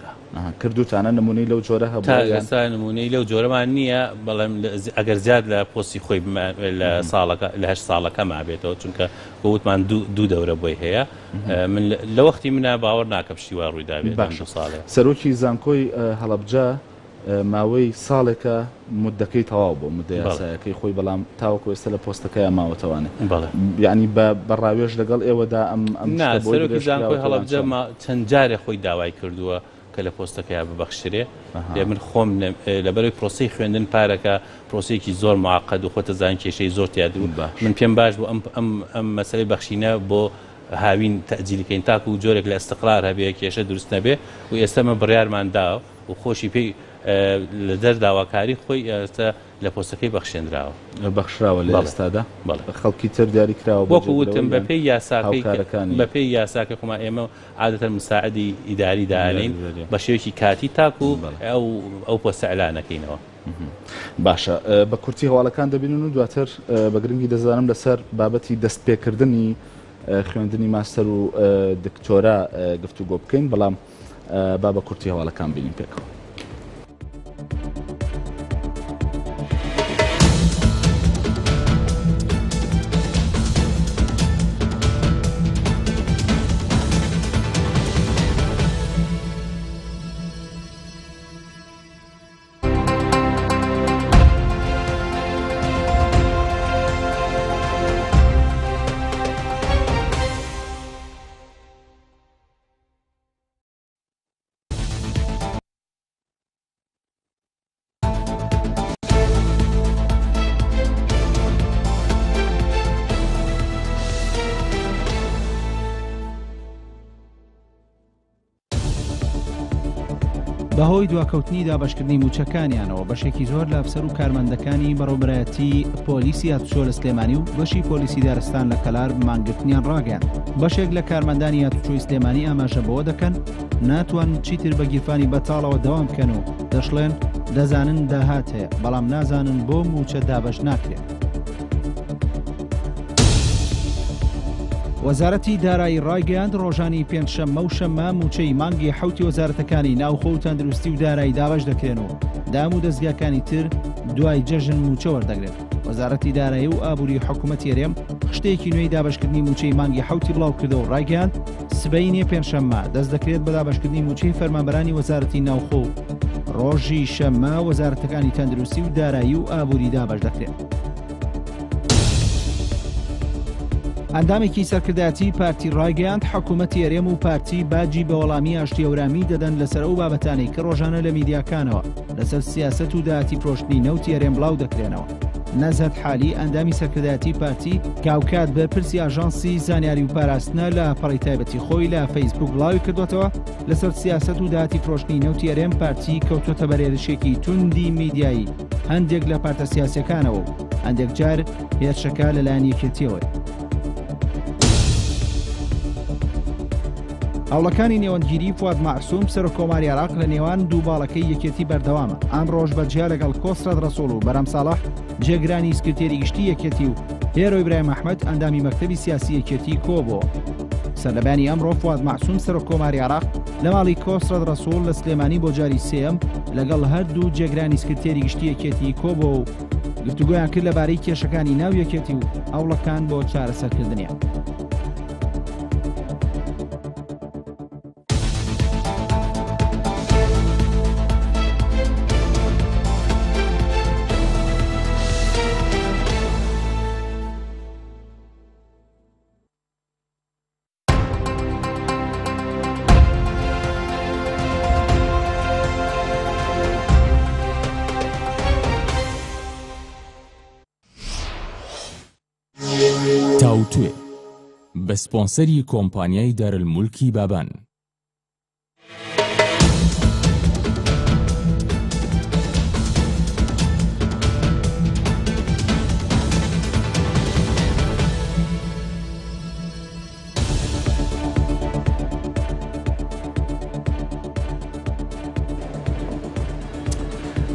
کردوتانە نمونەی لەو جۆرە هەبوو ئێستا نمونەی لەو جۆرەمان نییە بەڵام ئەگەر زیاد لە پۆستی خۆی لە ساڵەکە لە 8 ساڵەکە مابێتەوە چونکە گوتمان دوو دەورە بۆی هەیە من لە وەختی منە باوەڕ ناکەم شیوا ڕوویدا بێت ساڵێ سەرۆکی زانکۆی هەڵەبجە ماوەی ساڵێکە مدەکەی تەواو بۆ مدە یاسایەکەی خۆی بەڵام تاوەکو ئێستا لە پۆستەکەی ماوەتەوانێ یعنی بەڕاوێژ لەگەڵ ئێوەدا سەرۆکی زانکۆی هەڵەبجە چەند جارێک خۆی داوای کردووە کە لە پۆستەکەی ببەخشرێ لێ من خۆم لەبەرەوەی پرۆسەی خوێندن پارەکە پرۆسەیەکی زۆر معقد و خۆتە زان کێشەی زۆر تیادبوو من پێم باش بوو ئەم مەسەلەی بەخشینە بۆ هاوین تەجیلکەین تاکو و جۆرێک لە ئەستقرار هەبێ کێشە دروست نەبێ و ئێستا من بڕیارمان داوە و خۆشی پێی لە دەرداواکاری خۆی ئێستا لە پۆستەکەی بەخشراوە لە ئێستادا خەڵکی تر دیاری کراوە وەکو وتم بە پێی یاساکەی بە پێی یاساکە خۆمان ئێمە عادەتەن مساعدی ئیداری دانین بە شێوەیەکی کاتی تاکو ئەو پۆستە ئەلانەکەینەوە. باشە بە کورتی هەواڵەکان دەبینن و دواتر بە گرنگی دەزانم لەسەر بابەتی دەستپێکردنی خوێندنی ماستەر و دکتۆرا گفتوگۆ بکەین بەڵام با بە کورتی هەواڵەکان بینین پێکەوە. بەهۆی دواکەوتنی دابەشکردنی موچەکانیانەوە بەشێکی زۆر لە ئەفسەر و کارمەندەکانی بەڕێوەبەرایەتی پۆلیسی هاتوچۆ لە سلێمانی و بەشی پۆلیسی دارستان لە کەلار مانگرتنیان ڕاگەیان. بەشێک لە کارمەندانی هاتوچۆی سلێمانی ئاماژە بەوە دەکەن ناتوان چیتر بە گیرفانی بەتاڵەوە دەوام بکەن و دەشڵێن دەزانن داهات هەیە بەڵام نازانن بۆ موچە دابەش ناکرێت. وەزارەتی دارایی ڕایگەیاند ڕۆژانی پێنجشەممە و شەممە موچەی مانگی حوتی وەزارەتەکانی ناوخۆ و تەندروستی و دارایی دابەش دەکرێنەوە دام و دەستگاکانی تر دوای جەژن موچە وەردەگرێت. وەزارەتی دارایی و ئابووری حکوومەتی هەرێم خشتێکی نوێی دابەشکردنی موچەی مانگی حوتی بڵاو کردەوە ڕایگەیاند سبەینێ پێنجشەممە دەست دەکرێت بە دابەشکردنی موچەی فەرمانبەرانی وەزارەتی ناوخۆ و ڕۆژی شەممە وەزارەتەکانی تەندروستی و دارایی و ئابووری دابەش دەکرێت. ئەندامێکی سەرکردایەتی پارتی ڕایگەیاند حکوومەتی هەرێم و پارتی باجی بە وەڵامی ئاشتیەورامی دەدەن لەسەر ئەو بابەتانەی کە ڕۆژانە لە میدیاکانەوە لەسەر سیاسەت و داهاتی فرۆشتنی نەوتی هەرێم بڵاو دەکرێنەوە. نەزهەت حالی ئەندامی سەرکردایەتی پارتی کاوکات بە پرسی ئاژانسی زانیاری و پاراستنە لە پەڕی تایبەتی خۆی لە فەیسبوک بڵاوی کردوێتەوە لەسەر سیاسەت و داهاتی فرۆشتنی نەوتی هەرێم پارتی کەوتۆتە بەرێرشێکی توندی میدیایی هەندێک لە پارتە سیاسیەکانەوە و هەندێک جار هێرشەکە لەلایەن یەکێتیەوەی. هەوڵەکانی نێوەندگیری فواد معسووم سەرۆکۆماری عێراق لە نێوان دوو باڵەکەی یەکێتی بەردەوامە. ئەم ڕۆژ بەجیا لەگەڵ کۆسرەت ڕەسوڵ و بەرەم ساڵح جێگرانی سکرتێری گشتی یەکێتی و هێرۆ ئیبراهیم ئەحمەد ئەندامی مەکتەبی سیاسی یەکێتی کۆبووە. سەرلەبانی ئەمڕۆ فواد معسووم سەرۆکۆماری عێراق لە ماڵی کۆسرەت ڕەسوڵ لە سلێمانی بۆ جاری سێم لەگەڵ هەردوو جێگرانی سکرتێری گشتی یەکێتی کۆبووە و گفتوگۆیان کرد لەبارەی کێشەکانی ناو یەکێتی و هەوڵەکان بۆ چارەسەرکردنیان. تاوتوێ بە سپۆنسەری کۆمپانیای دارالمولکی بابان.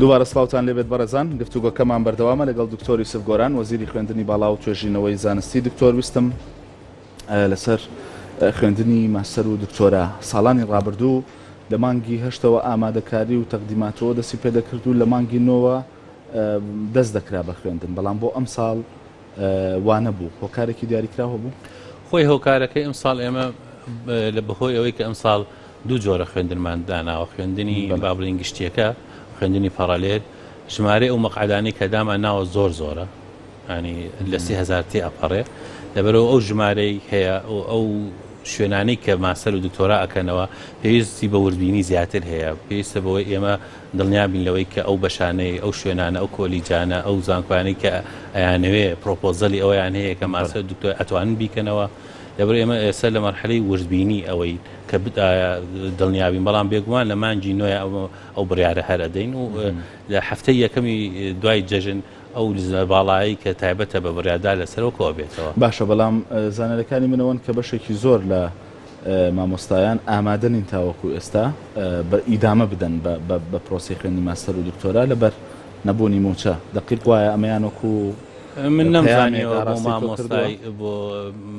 دووبارە سڵاوتان لێبێت بەڕێزان. گفتوگۆکەمان بەردەوامە لەگەڵ دکتۆر یوسف گۆران وەزیری خوێندنی باڵا و توێژینەوەی زانستی. دکتۆر ویستم لەسەر خوێندنی ماستەر و دکتۆرا ساڵانی ڕابردوو لە مانگی هەشتەوە ئامادەکاری و تەقدیماتەوە دەستی پێدەکرد و لە مانگی نۆوە دەست دەکرا بە خوێندن، بەڵام بۆ ئەم ساڵ وانە بوو. هۆکارێکی دیاریکراوە بوو؟ خۆی هۆکارەکەی ئەم ساڵ ئێمە لە بەهۆی ئەوەی کە ئەم ساڵ دوو جۆرە خوێندنمان داناوە، خوێندنی بابلین گشتیەکە، خوێندنی پەڕەلێر. ژمارە ئەو مەقعدانی کە دامان ناوە زۆرە، ینی لە 30,000 تێ ئەپەڕێ. لەبەرەوە ئەو ژمارەی هەیە ئەو شوێنانەی کە ماستەر و دکتۆرا ئەکەنەوە پێویستی بە وردبینی زیاتر هەیە. پێویستە بەوەی ئێمە دڵنیابین لەوەی کە ئەو بەشانەی ئەو شوێنانە ئەو کۆلیجانە ئەو زانکۆیانەی کە ئەیانەوێ پرۆپۆزەلی ئەویان هەیە کە ماستەر دکتۆر ئەتوانن بیکەنەوە. لەبەر ئێمە ئێستا لە مەرحەلەی وردبینی ئەوەی کە دڵنیابین، بەڵام بێگومان لە مانگی نۆیە ئەو بڕیارە هەر ئەدەین و لە هەفتەی یەکەمی دوای جەژن ئەو باڵایی کە تایبەتە بە بڕیاردا لەسەرەوەکەوە بێتەوە. باشە، بەڵام زانەرەکانی منەوەن کە بەشێکی زۆر لە مامۆستایان ئامادەنین تاوەکو ئێستا بە ئیدامە بدەن بە پرۆسی خوێندنی ماستەر و دکتۆرا لەبەر نەبوونی موچە. دقیق وایە ئەمەیان وەکو من نەمزانیەوە بۆ مامۆستای بۆ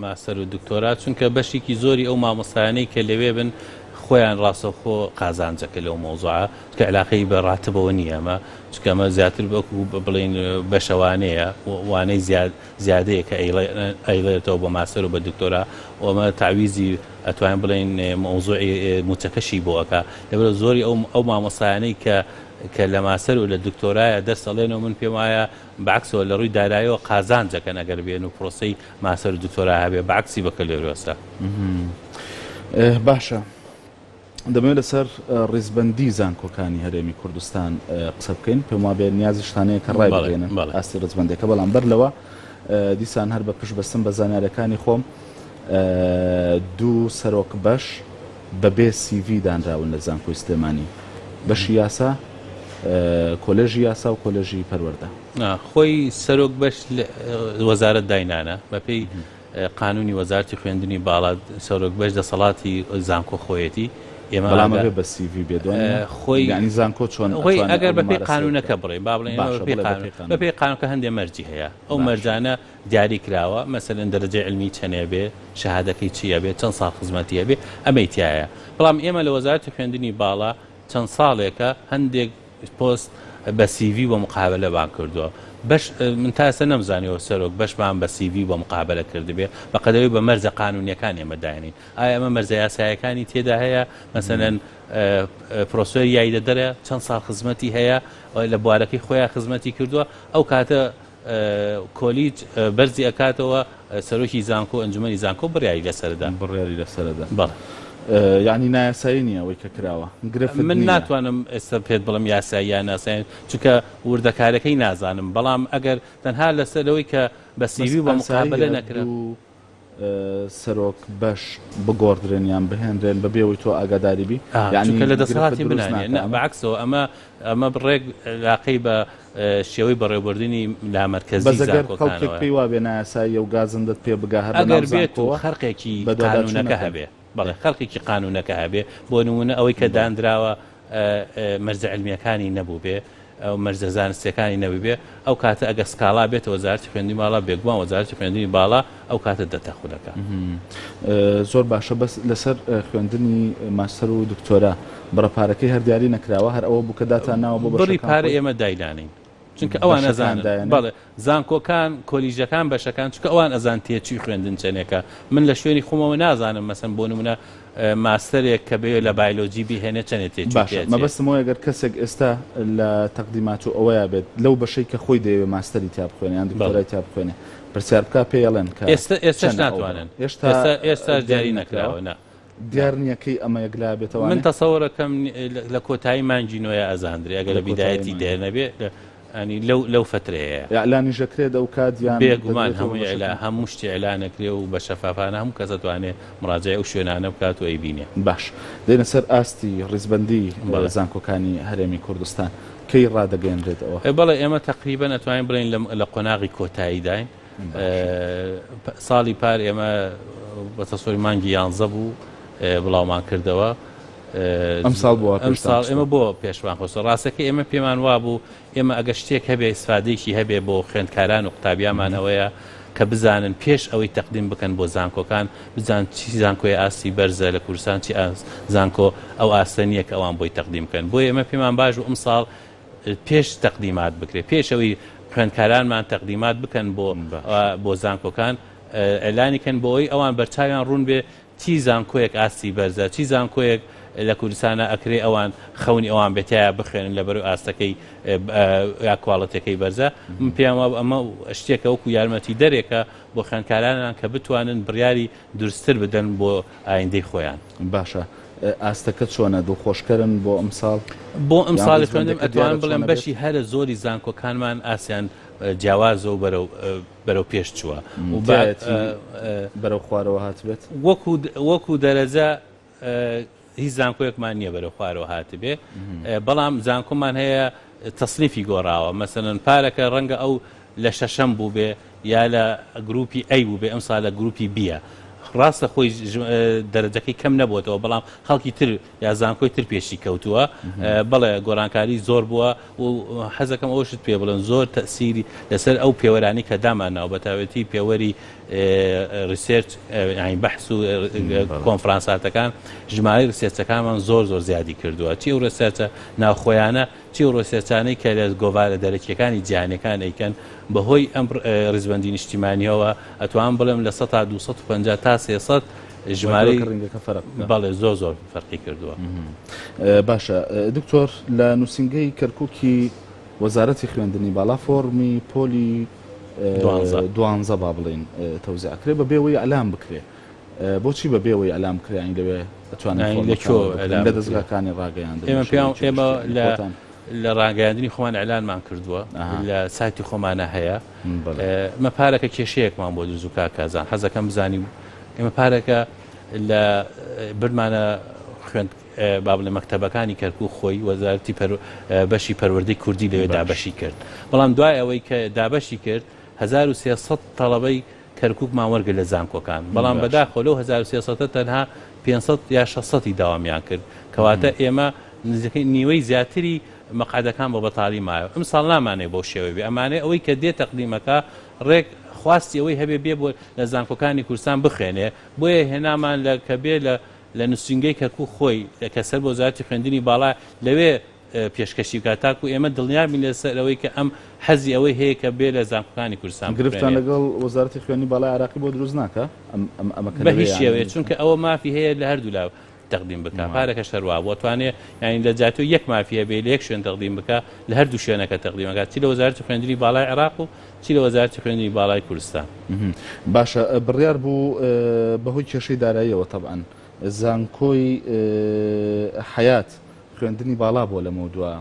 ماستەر و دکتۆرا، چونکە بەشێکی زۆری ئەو مامۆستایانەی کە لەوێ بن خۆیان ڕاستەوخۆ قازانجەکە لەو مۆزوعە کە علاقەی بە ڕاتبەوە نییە. ئەمە چونکە ئەمە زیاتر بەکو بڵین بەشەوانەیە، وانەی زیادەیە کە ئەیڵێتەوە بە ماستەر و بە دکتۆرا، و ئەمە تعویزی ئەتوانین بڵین مۆزوعی موچەکەشی بۆ ئەکا. لەبەرەوە زۆری ئەو مامۆستایانەی کە لە ماستەر و لە دکتۆرایە دەرسەڵێنەوە من پێم وایە بەعکسەوە لە ڕووی داراییەوە قازانجەکەن ئەگەر بێن و پرۆسەی ماستەر و دکتۆرا هەبێ، بەعکسی بەکە لێرۆستا. باشە، دەمەوێت لەسەر ڕێزبەندی زانکۆکانی هەرێمی کوردستان قسە بکەین. پێم وابێ نیازی شتانەیە کە ڕای بگەێنن ئاستی ڕێزبەندەکە، بەڵام بەر لەوە دیسان هەر بە پشت بەستم بە زانیارەکانی خۆم دوو سەرۆک بەش بەبێ CV دانراون لە زانکۆی سلێمانی، بەشی یاسا، کۆلێژی یاسا و کۆلێژی پەروەردە. خۆی سەرۆک بەش وەزارەت داینانە بەپێی قانونی وەزارەتی خوێندنی باڵا سەرۆک بەش دەسەڵاتی زانکۆ خۆیەتی. ئێمە بە CV بێدوان خۆی ینی زانکۆ چۆن خۆی ئەگەر بەپێی قانونەکە بڕێ با بڵێن بەپێی قانونەکە هەندێک مەرجی هەیە. ئەو مەرجانە دیاری کراوە، مەسەلەن دەرەجەی علمی چەنێ بێ، شەهادەکەی چیە بێ، چەند ساڵ خزمەتیە بێ، ئەمەی تایە. بەڵام ئێمە لە وەزارەتی خوێندنی باڵا چەند ساڵێکە هەندێک پۆست بە CV بۆ مقابلە بان کردووە. بەش من تاسە نەمزانیەوە سەرۆک بەشمان بە CV بۆ مقابلە کردبێ بەقەدەوەی بە مەرجە قانونیەکان ئێمە داینین. ئایا ئەمە مەرجە یاسایەکانی تێدا هەیە؟ مەسەلەن پرۆسۆر یایدە دەرە چەند ساڵ خزمەتی هەیە لە بوارەکەی خۆیان خزمەتی کردووە، ئەو کاتە کۆلیج بەرزی ئەکاتەوە سەرۆکی زانکۆ ئەنجومەنی زانکۆ بڕیاری لەسەردا بەڵێ یعنی نایاسایی نییە ئەوەی کە کراوە من ناتوانم ئێستا پێت بڵم یاسایی یان ناسایین چونکە وردەکارەکەی نازانم بەڵام ئەگەر تەنها لەسەرەوەی کە بە سیوی بە مقابلە نەکرا سەرۆک بەش بگۆڕدرێن یان بهێنرێن بەبێەوەی تۆ ئاگاداری بی یعنی لە دەسەڵاتی بنانێ بەعکسەوە ئەمە بڕێک لاقەی بە شێوەی بەڕێوەبردننی لامەرکەزی زانکۆکانەوە پێی وا بێ نایاسایی و گازندت پێ بگا هەر ئەگەر بێت و خەرقێکی قانونەکە هەبێ بەڵێ خەڵکێکی قانونەکە هەبێ بۆ نمونە ئەوەی کە دانراوە مەرجە علمیەکانی نەبوو بێ ئەو مەرجە زانستیەکانی نەبوو بێ ئەو کاتە ئەگە سکاڵا بێتە وەزارەتی خوێندنی باڵا بێگومان وەزارەتی خوێندنی باڵا ئەو کاتە دەتەخولەکە زۆر باشە بەس لەسەر خوێندنی ماستەر و دکتۆرا بڕەپارەکەی هەردیاری نەکراوە هەر ئەوە بووکەداتان ناوە بۆ بڕی پارە ئێمە داینانین چونکە ئەوان ئەزانن بەڵێ زانکۆکان کۆلیژەکان بەشەکان چونکە ئەوان ئەزان تێچی خوێندن چێنێکە من لە شوێنی خۆمەوە نازانم مەسەن بۆ نمونە ماستەرێک کە بێ لە بایۆلۆجی بهێنێ چەندێت تێچی باشە مەبەستمەوە ئەگەر کەسێک ئێستا لە تەقدیمات و ئەوەیە بێت لەو بەشەی کە خۆی دەیەوێت ماستەری تا بخوێنێ یان دکتۆرای تا بخوێنێ پرسیار بکە پێڵێن کە ئێستاش ناتوانن ئێستا دیاری نەکراوە نا دیار نییەکەی ئەمە یەکلا بێتەوە من تەسەوەرەکەم لە کۆتایی مانجی نوۆیە ئەزاندرێ ئەگەر لە بیدایەتی دێنەبێ ینی لەو فترەیە ئەلانی ژەکرێت ئەو کاتیان بێگومان هەموو شتی ئەلانەکرێ و بە شەفافانە هەموو کەس دەتوانێت مراجعە و شوێنانە بکات و ئەیبینێ باش دێنە سەر ئاستی ڕیزبەندی زانکۆکانی هەرێمی کوردستان کەی ڕدەگەێنرێتەوە بەڵێ ئێمە تقریبا ئەتوانین بڵین لە قۆناغی کۆتایی داین ساڵی پار ئێمە بە تەسۆری مانگی 11 بوو بڵاومان کردەوە ئەمساڵ ئێمە بۆ پێشوان خۆسە ڕاستەکە ئێمە پێمان وابوو ئێمە ئەگە شتێک هەبێ ئیسفادەیەکی هەبێ بۆ خوێندکاران و قوتابیانمانەوەیە کە بزانن پێش ئەوەی تەقدیم بکەن بۆ زانکۆکان بزان چی زانکۆی ئاستی بەرزە لە کوردستان چی زانکۆ ئەو ئاستە نییە کە ئەوان بۆی تەقدیم بکەن بۆ ئێمە پێمان باش و ئەمساڵ پێش تەقدیمات بکرێت پێش ئەوەی خوێندکارانمان تەقدیمات بکەن بۆ زانکۆکان ئەلانیکەن بۆ ئەوی ئەوان بەرچاویان ڕوون بێ چی زانکۆیەک ئاستی بەرزە چی زانکۆیەک لە کوردستانە ئەکرێ ئەوان خەونی ئەوان بێتایە بخوێنن لە بەرەو ئاستەکەی یا کواڵەتەکەی بەرزە من پێم ئەمە شتێکە وەکو یارمەتی دەرێکە بۆ خوێندکارانان کە بتوانن بڕیاری دروستتر بدەن بۆ ئایندەی خۆیان باشە ئاستەکە چۆنە دڵخۆشکەرن بۆ ئەمساڵ بۆ ئەمساڵی خوێندم ئەتوان بڵێن بەشی هەرە زۆری زانکۆکانمان ئاسیان جیاوازە و بەرەو پێش چووە و بەرەو خوارەوە هاتبێت وەکو دەرەجە هیچ زانکۆیەکمان نییە بەرەو خوارەوە هاتبێ بەڵام زانکۆمان هەیە تەصنیفی گۆڕاوە مەسەرەن پارەکە ڕەنگە ئەو لە شەشەم بوو بێ یا لە گروپی ئەی بوو بێ ئەمسا لە گروپی بیە ڕاستە خۆی دەرەجەکەی کەم نەبووەوە بەڵام خەڵکی تر یا زانکۆی تر پێشی کەوتووە بەڵێ گۆڕانکاری زۆر بووە و حەزەکەم ئەوشت پێ بڵێن زۆر تەسیری لەسەر ئەو پێوەرانی کە دامانەوە بەتاوەتی پێوەری ریسێرچ بەحث و کۆنفرانساتەکان ژمارەی ریسێرچەکانمان زۆر زیادی کردووە چی و ریسێرچە ناوخۆیانە چی و ڕۆسێرچانەی کە لە گۆڤارە دەرەکیەکانی جیهانیەکان ئەیکەن بەهۆی ئەم ڕیزبەندی نیشتیمانیەوە ئەتوان بڵێم لە 100 تا 250 تا 300 ژمارەی بەڵێ زۆر فەرقی کردووە. باشە دکتۆر لە نووسنگەی کەرکووکی وەزارەتی خوێندنی باڵا فۆرمی پۆلی 12 با بڵین تەوزیعکرێ بە بێەوەی ئەلام بکرێ بۆچی بە بێەوەی ئەلام کریان لەوێ ئەتوانین لە دەستگاکانی ڕاگەیان ئێمە لە ڕاگەیاندنی خۆمان ئەلانمان کردووە لە سایتی خۆمانە هەیە ئمە پارەکە کێشەیەکمان بۆ دروست و کاکازان حەزەکەم بزانیم ئێمە پارەکە لە برمانە خوێند با بڵێ مەکتەبەکانی کەرکوو خۆی وەزارەتی بەشی پەروەردەی کوردی لەوێ دابەشی کرد بەڵام دوای ئەوەی کە دابەشی کرد 1300 تەڵەبەی کەرکووکمان وەرگرت لە زانکۆکان بەڵام بەداخۆ لەو 1300 تەنها 500 یا 600 داوامیان کرد کەواتە ئێمە نزیکەی نیوەی زیاتری مەقعدەکان بە بەتاڵی مایە ئەم ساڵ نامانێ بۆ شێوەی بێ ئەمانێ ئەوەی کە دێ تەقدیمەکە ڕێک خواستی ئەوەی هەبێ بێ بۆ لە زانکۆکانی کوردستان بخوێنێ بۆیە هێنامان کە بێ لە نووسنگەی کەرکوو خۆی کە سەر بۆ وەزارەتی خوێندنی باڵا لەوێ پێشکەشی بکات تاکو ئێمە دڵنیابین لەسەرەوەی کە ئەم حەزی ئەوەی هەیە کە بێ لە زانکۆکانی کوردستان گرفتان لەگەڵ وەزارەتی خوێندنی باڵای عراقی بۆ دروست ناکە بە هیچ شێوەیە چونکە ئەوە مافی هەیە لە هەردوو لاو تقدیم بکە پارەکە شەروا بۆ توانێت ینی لە جاتۆ یەک مافیە بێ لە یەک شوێن تقدیم بکە لە هەردوو شوێنەکە تقدیمەکە چی لە وەزارەتی خوێندنی باڵای عێراق و چی لە وەزارەتی خوێندنی باڵای کوردستان. باشە بڕیار بوو بەهۆی کێشەی داراییەوە طبعاً زانکۆی حیات خوێندنی باڵا بۆ لە مەودووە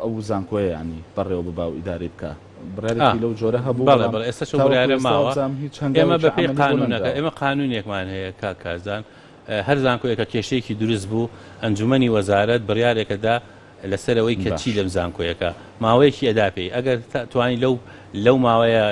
ئەو زانکۆیە ینی بەڕێوە ببا و ئیداری بکە بڕارێکی لەو جۆرە هەبوو بەڵێ ئێستا بڕیارە ماوە ئێمە بەپێی قانونەکە ئێمە قانونێکمان هەیە کاکازان هەر زانکۆیەکە کێشەیەکی دروست بوو ئەنجومەنی وەزارەت بڕیارێکەدا لەسەرەوەی کە چی لەم زانکۆیەکە ماوەیەکی ئەداپێی ئەگەر توانی لەو ماوەیە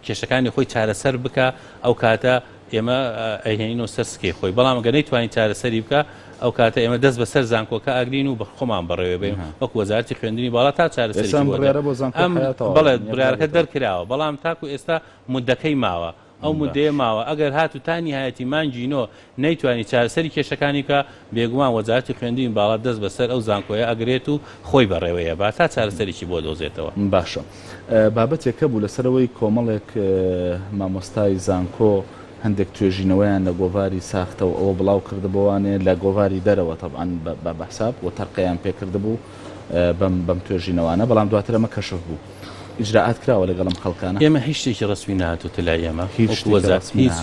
کێشەکانی خۆی چارەسەر بکە ئەو کاتە ئێمە ئەهێنینەوە سەر سکەی خۆی بەڵام گەنەی توانی چارەسەری بکە ئەو کاتە ئێمە دەست بەسەر زانکۆکە ئاگرین و بە خۆمان بەڕێوە بێن وەکو وەزارەتی خوێندنی باڵا تا چارەسەری بڵێ بڕیارەکە دەرکراوە بەڵام تاکو ئێستا مودەکەی ماوە ئەو مودەیە ماوە ئەگەر هاتوتانی هایەتی مانجینۆ نەیتوانی چارەسەری کێشەکانی کە بێگومان وەزارەتی خوێندنی باڵا دەست بەسەر ئەو زانکۆیە ئەگرێت و خۆی بەڕێوەیە با تا چارەسەریی بۆ دۆزێتەوە. باشە بابەتێکە بوو لەسەرەوەی کۆمەڵێک مامۆستای زانکۆ هەندێک توێژینەوەیان لە گۆڤاری ساختەوە ئەوە بڵاو کردبووانێ لە گۆڤاری دەرەوە طبعاً بە بەحساب و تەرقەیان پێکردبوو بەم توێژینەوانە بەڵام دواتر ئەمە کەشف بوو ئیجراعات کراوە لەگەڵم خەڵکانە ئێمە هیچ شتێکی ڕسمی نهاتوتە لای ئێمە هیچ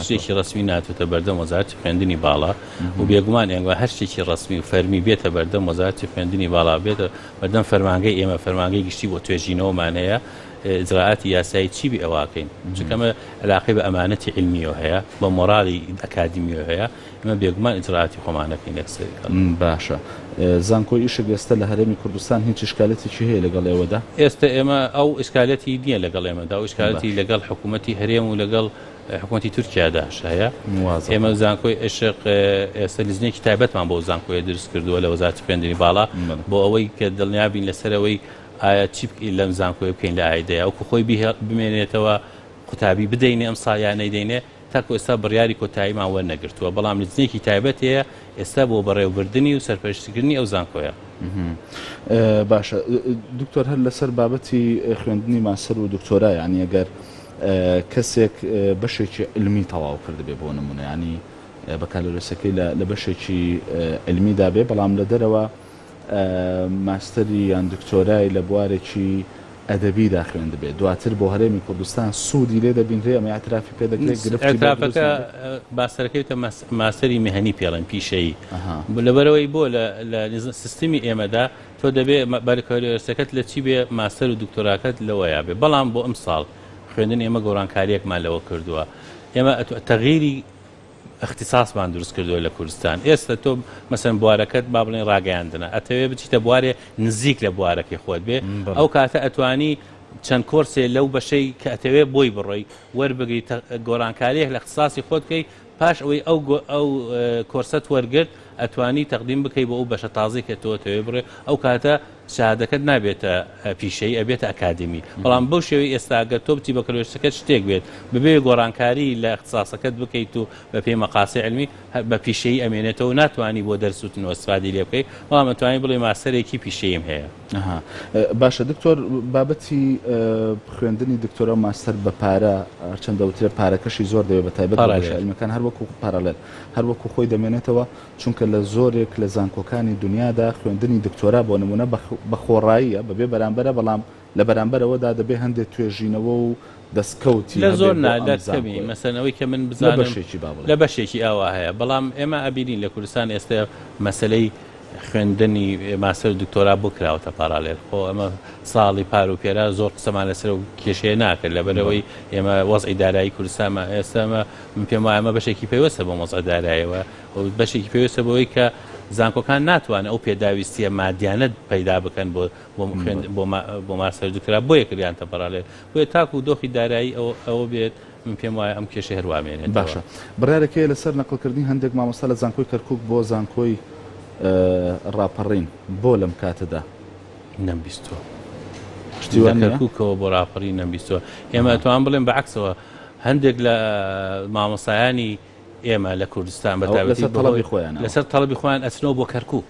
شتێکی ڕسمی ناتوتە بەردەم وەزارەتی خوێندنی باڵا و بێگومان ئێنگە هەر شتێکی ڕسمی و فەرمی بێتە بەردەم وەزارەتی خوێندنی باڵا بێتە بەردەم فەرمانگەی ئێمە فەرمانگەی گشتی بۆ توێژینەوەمان هەیە ئجراعاتی یاسایی چی بێ ئەواکەین چکەمە علاقەی بە ئەمانەتی علمیەوە هەیە بە مۆراڵی ئەکادمیەوە هەیە ئمە بێگومان ئجراعاتی خۆمانەکەین لەکسەری باشە زانکۆی ئیشە ئێستا لە هەرێمی کوردستان هیچ ئشکالەتێکی هەیە لەگەڵ ئێوەدا ئێستا ئێمە ئەو ئشکالەتی نییە لەگەڵ ئێمەدا و ئشکالەتی لەگەڵ حکوومەتی هەرێم و لەگەڵ حکوومەتی تورکیاداش هەیە ئێمە زانکۆی عشق ئێستا لیزنێکی تایبەتمان بۆ زانکۆیە دروست کردووە لە وەزارەتی خوێندنی باڵا بۆ ئەوەی کە دڵنیابین لەسەرەوەی ئایا چی لەم زانکۆی بکەین لە ئایدەیە ئەوکو خۆی بمێنێتەوە قوتابی بدەینێ ئەم ساڵیانەی دەینێ تاکو ئێستا بڕیاری کۆتاییمان وەرنەگرتووە بەڵام لیزنێکی تایبەت هەیە ئێستا بۆ بەڕێوەبردننی و سەرپەرشتیکردنی ئەو زانکۆیە. باشە دکتۆر هەر لەسەر بابەتی خوێندنی ماستەر و دکتۆرا یعنی ئەگەر کەسێک بەشێکی علمی تەواو کردبێ بۆ نمونە ینی بەکالۆرەسەکەی لە بەشێکی علمیدا بێ بەڵام لە دەرەوە ماستەری یان دکتۆرای لە بوارێکی ئەدەبیدا خوێند دەبێت دواتر بۆ هەرێمی کوردستان سوودی لێ دەبینرێ ئەمە اعترافی پێ دەکرێت گرفتەکە باسەرەکەیتە ماسەری مهنی پێڵەن پیشەیی لەبەرەوەی بۆ لە سیستمی ئێمەدا تۆ دەبێت بەرکەوتەکەت لە چی بێ ماستەر و دکتۆراکەت لەوەیە بێ بەڵام بۆ ئەم ساڵ خوێندن ئێمە گۆڕانکاریەکمان لەوە کردووە ئێمە تەغییری اختصاصمان دروست کردووە لە کوردستان ئێستا تۆ مەسەن بوارەکەت با بڵێن ڕاگەیاندنە ئەتەوێ بچیتە بوارێ نزیک لە بوارەکەی خۆت بێ ئەو کاتە ئەتوانی چەند کۆرسێ لەو بەشەی کە ئەتەوێ بۆی بڕۆی وەربگەی گۆڕانکاریەک لە اختصاصی خۆت بکەی پاش ئەوەی ئەو کۆرسەت وەرگرت ئەتوانی تەقدیم بکەی بۆ ئەو بەشە تازی کە تۆ تەوێ بڕێ ئەو کاتە شادەکەت نابێتە پیشەی ئەبێتە ئەکادمی بەڵام بەو شێوەی ئێستاگە تۆ بچی بەکەلۆشتەکەت شتێک بێت ببێ گۆڕانکاری لە اختصاسەکەت بکەیت و بە پێی مەقاسی علمی بە پیشەی ئەمێنێتەوە ناتوانی بۆ دەرسوتنەوە استفادی لێ بکەیت بەڵام ئەتوانی بڵێ ماسەرێکی پیشەیم هەیە. باشە دکتۆر بابەتی خوێندنی دکتۆرە و ماستەر بە پارە هەرچەندە وترە پارەکەشی زۆر دەوێت بە تایبەت بەشە علمیەکان هەر وەکو پارالێل هەر وەکو خۆی دەمێنێتەوە چونکە لە زۆرێک لە زانکۆکانی دنیادا خوێندنی دکتۆرا بۆ نمونە بە خۆڕاییە بەبێ بەرامبەرە بەڵام لە بەرامبەرەوەدا دەبێ هەندێک توێژینەوە و دەستکەوتی لە زۆر نادەکەمی مەسەنەوەی کە من بزانم لە بەشێکی ئاوا هەیە بەڵام ئێمە ئەبینین لە کوردستان ئێستا مەسلەی خوێندنی ماستەر دکتۆرا بۆ کراوەتە پارالێل خۆ ئەمە ساڵی پار و پێرا زۆر قسەمان لەسەر و کێشەیە ناکرد لەبەرەوەی ئێمە وەزعی دارایی کوردستانمە ئێستامە من پێم وایە ئەمە بەشێکی پێوەستە بۆ وەزع داراییەوە و بەشێکی پێوەستە بۆەوەی کە زانکۆکان ناتوانە ئەو پێداویستیە مادیانەت پەیدا بکەن بۆ ماستەر دکتۆرا بۆ یەکریانتە پارالێل بۆیە تاکو و دۆخی دارایی ئەوە بێت من پێم وایە ئەم کێشە هەروامێنێت. باشە بڕارێکەیە لەسەر نەقڵکردنی هەندێک مامۆستا لە زانکۆی کەرکووک بۆ زانکۆی ڕاپەڕین بۆ لەم کاتەدا نەمبیستوە کەرکووکەوە بۆ ڕاپەڕین نەمبیستوە ئێمە توان بڵێن بەعکسەوە هەندێک لە مامۆستایانی ئێمە لە کوردستان لەسەر تەڵەبی خۆیان ئەچنەوە بۆ کەرکووک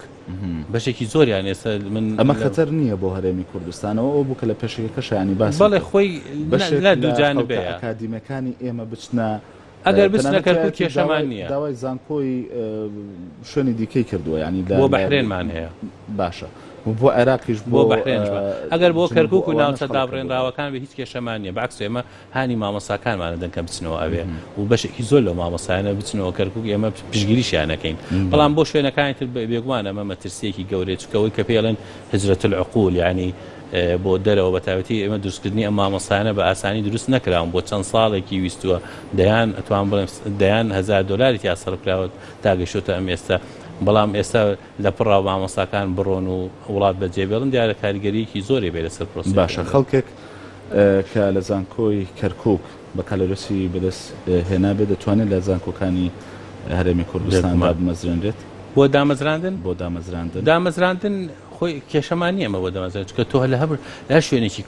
بەشێکی زۆریان ئێستا من ئەمە خەتەر نییە بۆ هەرێمی کوردستانەوە ئەو بووکە لە پێشەکە شانی باس بەڵێ خۆی لە دووجانبێ ئەکادیمەکانی ئێمە بچنە ئەگەر بچنە کەرکووک کێشەمان نییە. داوای زانکۆی شوێنی دیکەی کردووە ینی بۆ بەحرێنمان هەیە باشە بۆ عێراقیش بۆ بەحرێنش ئەگەر بۆ کەرکووک و ناوچە دابڕێنراوەکان بە هیچ کێشەمان نییە باکس ئێمە هانی مامۆساکانمانە دەنکە بچنەوە ئەوێ و بەشێکی زۆر لە مامۆسایانە بچنەوە کەرکووک ئێمە پشگیریشیانەکەین بەڵام بۆ شوێنەکانی تر بێگومان ئەمە مەترسیەکی گەورەی چکەوەی کە پێڵێن هجرەت العقول یعنی بۆ دەرەوە بە تایبەتی ئێمە دروستکردنی ئەم مامۆسایانە بە ئاسانی دروست نەکراون بۆ چەند ساڵێکی ویستووە دەیان ئەتوان بڵێم دەیان $1000 یا سەرکراوە تاگەشتە ئەم ئێستا بەڵام ئێستا لە پڕاو مامۆستاکان بڕۆن و وڵات بەجێبێڵن دیارە کاریگەریەکی زۆری بێ لەسەر پرۆسی باشە خەڵکێک کە لە زانکۆی کەرکووک بە کالۆرسی بەدەست هێنا بێ دەتوانێت لە زانکۆکانی هەرێمی کوردستان بمەزرێنرێت بۆ دامەزراندن دامەزراندن خۆی کێشەمان نیە ئەمە بۆ دامەزران چکە تۆ لە شوێنێکی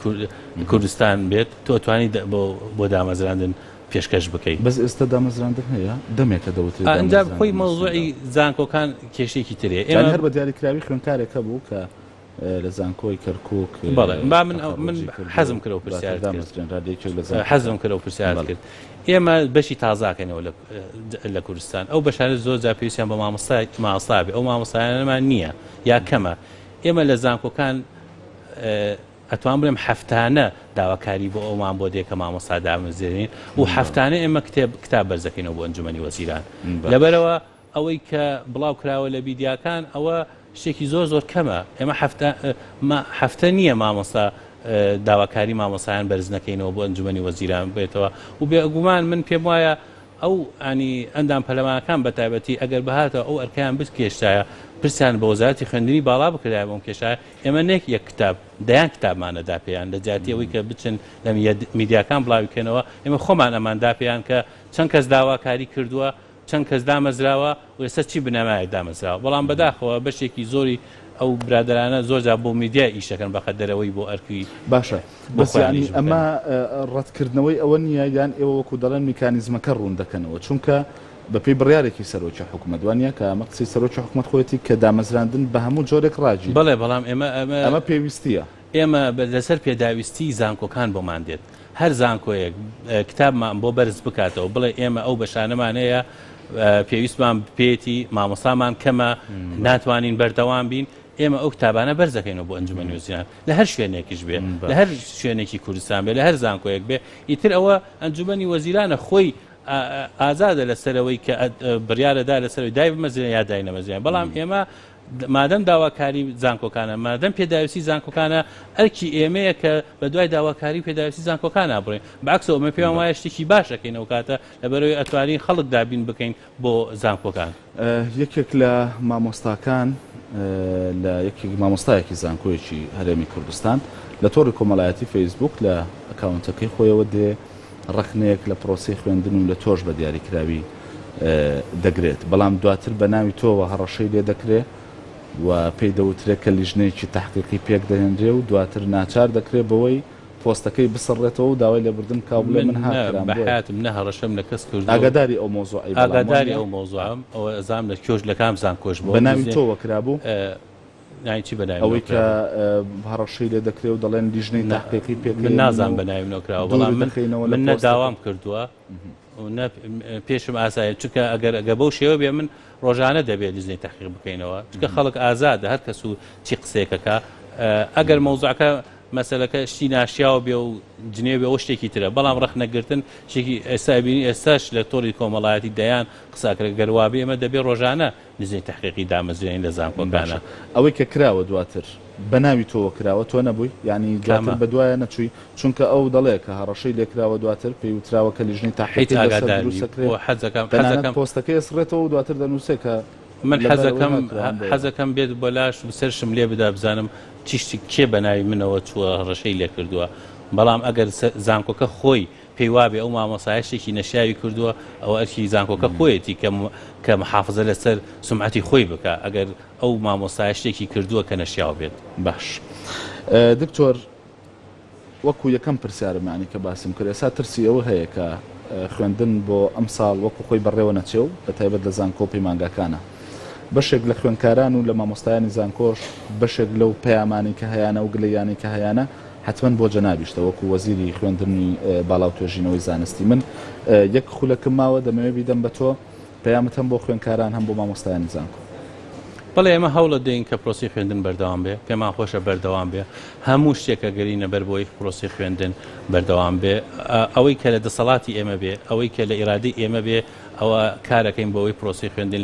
کوردستان بێت تۆ توانی بۆ دامەزراندن پێشکەش بکەیت بەس ئێستا دامەزراندن هەیە دەمێکە دەوتێت ئەنجا خۆی مەوزوعی زانکۆکان کێشێکی ترێ ئێمە هەر بە دیاریکراوی خوێندکارێکە بوو کە لە زانکۆی کەرکووک بەڵێ من حەزم کرد و حەزم کرد و پرسیار کرد ئێمە بەشی تازاکەنەوە لە کوردستان ئەو بەشانە زۆر جا پێویستیان بە مامۆستابێ ئەو مامۆستایانەمان نییە یا کەمە ئێمە لە زانکۆکان ئەتوان بڵێم هەفتانە داواکاری بۆ ئەومان بۆ دێکە مامۆستا دامەزرێنین و هەفتانە ئێمە کتاب بەرزەکەینەوە بۆ ئەنجومەنی وەزیران لەبەرەوە ئەوەی کە بڵاو کراوە لە بیدیاکان ئەوە شتێکی زۆر کەمە ئێمە هەفتە نییە مامۆستا داواکاری مامۆسایان بەرز نەکەینەوە بۆ ئەنجومەنی وەزیران بێتەوە و بێگومان من پێم وایە ئەو ئەنی ئەندام پەرلەمانەکان بە تایبەتی ئەگەر بەهاتەوە ئەو ئەرکیان بکێشتایە پرسیان بە وەزارەتی خوێندنی باڵا بکرای بۆم کێشایە ئێمە نێک یەک کتاب دەیان کتابمانەدا پێیان لە جاتی ئەوەی کە بچن لە میدیاکان بڵاوکەنەوە ئێمە خۆمان ئەماندا پێیان کە چەند کەس داواکاری کردووە چەند کەس دامەزراوە و ئێستا چی بنەمایە دامەزراوە بەڵام بەداخەوە بەشێکی زۆری ئەو برادرانە زۆرجار بۆ میدیا ئیشەکەن بە خەدەرەوەی بۆ ئەرکی باشە بەسیانی ئەمە ڕەتکردنەوەی ئەوە نییە یان ئێوە وەکو دەڵێن میکانیزمەکە ڕوون دەکەنەوە چونکە بەپێی بڕیارێکی سەرۆکی حکوومەت وانە کە ئەمە قسەی سەرۆکی حکوومەت خۆەتی کە دامەزراندن بە هەموو جۆرێک ڕاجی بەڵێ بەڵام ئەمە پێویستیە ئێمە لەسەر پێداویستی زانکۆکان بۆمان دێت هەر زانکۆیەک کتابمان بۆ بەرز بکاتەوە بڵێ ئێمە ئەو بەشانەمان هەیە پێویستمان پێێتی مامۆستامان کەمە ناتوانین بەردەوام بین ئێمە ئەو کتابانە بەرزەکەینەوە بۆ ئەنجومەنی وەزیران لە هەر شوێنێکیش بێ لە هەر شوێنێکی کوردستان بێ لە هەر زانکۆیەک بێ ئیتر ئەوە ئەنجومەنی وەزیرانە خۆی ئازادە لەسەرەوەی کە بڕیارەدا لەسەرەوەی دای بمەزرێن یا دای نەمەزرێن بەڵام ئێمە مادەم داواکاری زانکۆکانە مادەم پێداویستی زانکۆکانە ئەرکی ئێمەیە کە بە دوای داواکاری پێداویستی زانکۆکان نابڕێن بەعکسەوە ئەمە پێیان وایە شتێکی باشەکەینەوە کاتە لەبەرەوەی ئەتوانین خەڵک دابین بکەین بۆ زانکۆکان یەکێک لە مامۆستاکان لە یەکێک مامۆستایەکی زانکۆیەکی هەرێمی کوردستان لە تۆڕی کۆمەڵایەتی فەیسبوک لە ئەکاونتەکەی خۆیەوە دێ ڕەخنەیەک لە پرۆسی خوێندن و لە تۆش بە دیاریکراوی دەگرێت بەڵام دواتر بە ناوی تۆوە هەڕەشەی لێ دەکرێت و پێی دەوترێت کە لیژنەیەکی تحقیقی پێک دەهێنرێ و دواتر ناچار دەکرێت بەوەی پۆستەکەی بسڕێتەوە و داوای لێبوردن کابلێ من بەحیاتم نە هەڕەشەم لە کەس کرد ئاگاداری ئەو مۆزوعی ئاگاداری ئەو مۆزوعم ئەوە ئەزام لە کۆژ لە کام زانکۆش بۆ بە ناوی تۆوە کرابوو نایچی بەناوی ئەوەی کە هەڕەشەی لێ دەکرێت و دەڵێن لیژنەی تحقیقی پێک من نازان بەناوی نەکراوە بەڵام من نەداوام کردووە پێشم ئاسایە چکە ئەگەر بەو شێوە بێ من ڕۆژانە دەبێت لیژنەی تحقیق بکەینەوە چکە خەڵک ئازادە هەر کەس و چی قسێکەکە ئەگەر مەوزوعەکە مەسەلەکە شتی ناشیاوە بێ و جنێ بێ ئەو شتێکی ترە بەڵام ڕەخنەگرتن شتێکی ئێستا بینی ئێستاش لە تۆڕی کۆمەڵایەتی دەیان قساکرێک گەروابێ ئێمە دەبێت ڕۆژانە لیژنەی تحقیقی دامەزرێنین لە زانکۆکانە ئەوەی کە کراوە دواتر بە ناوی تۆوە کراوە تۆ نەبووی ینی دواتر بە دوایە نەچووی چونکە ئەو دەڵێ کە هەڕەشەی لێکراوە دواتر پێی وتراوە کە لیژنەی تحقیقی حەزەکەم پۆستەکەی سڕێتەوە و دواتر دەنووسێ کە من حەزەکەم بێت بەلاش سەرشم لێ بدا بزانم چیشتی کێ بەناوی منەوە چووە ڕەشەی لێ کردووە بەڵام ئەگەر زانکۆکە خۆی پێی وابێ ئەو مامۆسایشتێکی نەشیاوی کردووە ئەو ئەرکی زانکۆکە خۆیەتی کە محافظە لەسەر سمعەتی خۆی بکە ئەگەر ئەو مامۆسایشتێکی کردووە کە نەشیاو بێت باش دکتۆر وەکو یەکەم پرسیارمانی کە باسم کرد ئێستا ترسی ئەوە هەیە کە خوێندن بۆ ئەم ساڵ وەکو خۆی بەڕێوە نەچێ و بە تایبەت لە زانکۆ پەیمانگاکانە بەشێک لە خوێندکاران و لە مامۆستایانی زانکۆش بەشێک لەو پەیامانی کە هەیەە و گلەیانی کە هەیەە حتمما بۆ جەنابیشتە وەکو وەزیری خوێندنی باڵا و توێژینەوەی زانستی من یەک خولەکم ماوە دەمەوێت بیدەم بە تۆ پەیامت هەم بۆ خوێندکاران هەم بۆ مامۆستایانی زانکۆ. بەڵێ ئێمە هەوڵە دەین کە پرۆسی خوێندن بەردەوام بێ پێمان خۆشە بەردەوام بێ هەموو شتێکە گەرینە بەر بۆی پرۆسی خوێندن بەردەوام بێ ئەوەی کە لە دەسەڵاتی ئێمە بێ ئەوەی کە لە ئیرادەی ئێمە بێ ئەوە کارەکەین بۆەوەی پرۆسی خوێندن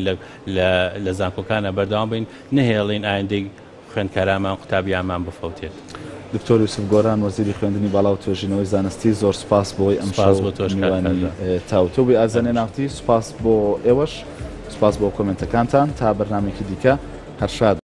لە زانکۆکانە بەردەوام بین نهێڵین ئایندەی خوێندکارانمان قوتابیانمان بفەوتێت. دکتۆر یوسف گۆران وەزیری خوێندنی باڵا و توێژینەوەی زانستی زۆر سوپاس بۆی ئەم شەوانی تاوتۆ بێ ئازانێ ناوتی سوپاس بۆ ئێوەش سوپاس بۆ کۆمنتەکانتان تا بەرنامێکی دیکە هەر شاد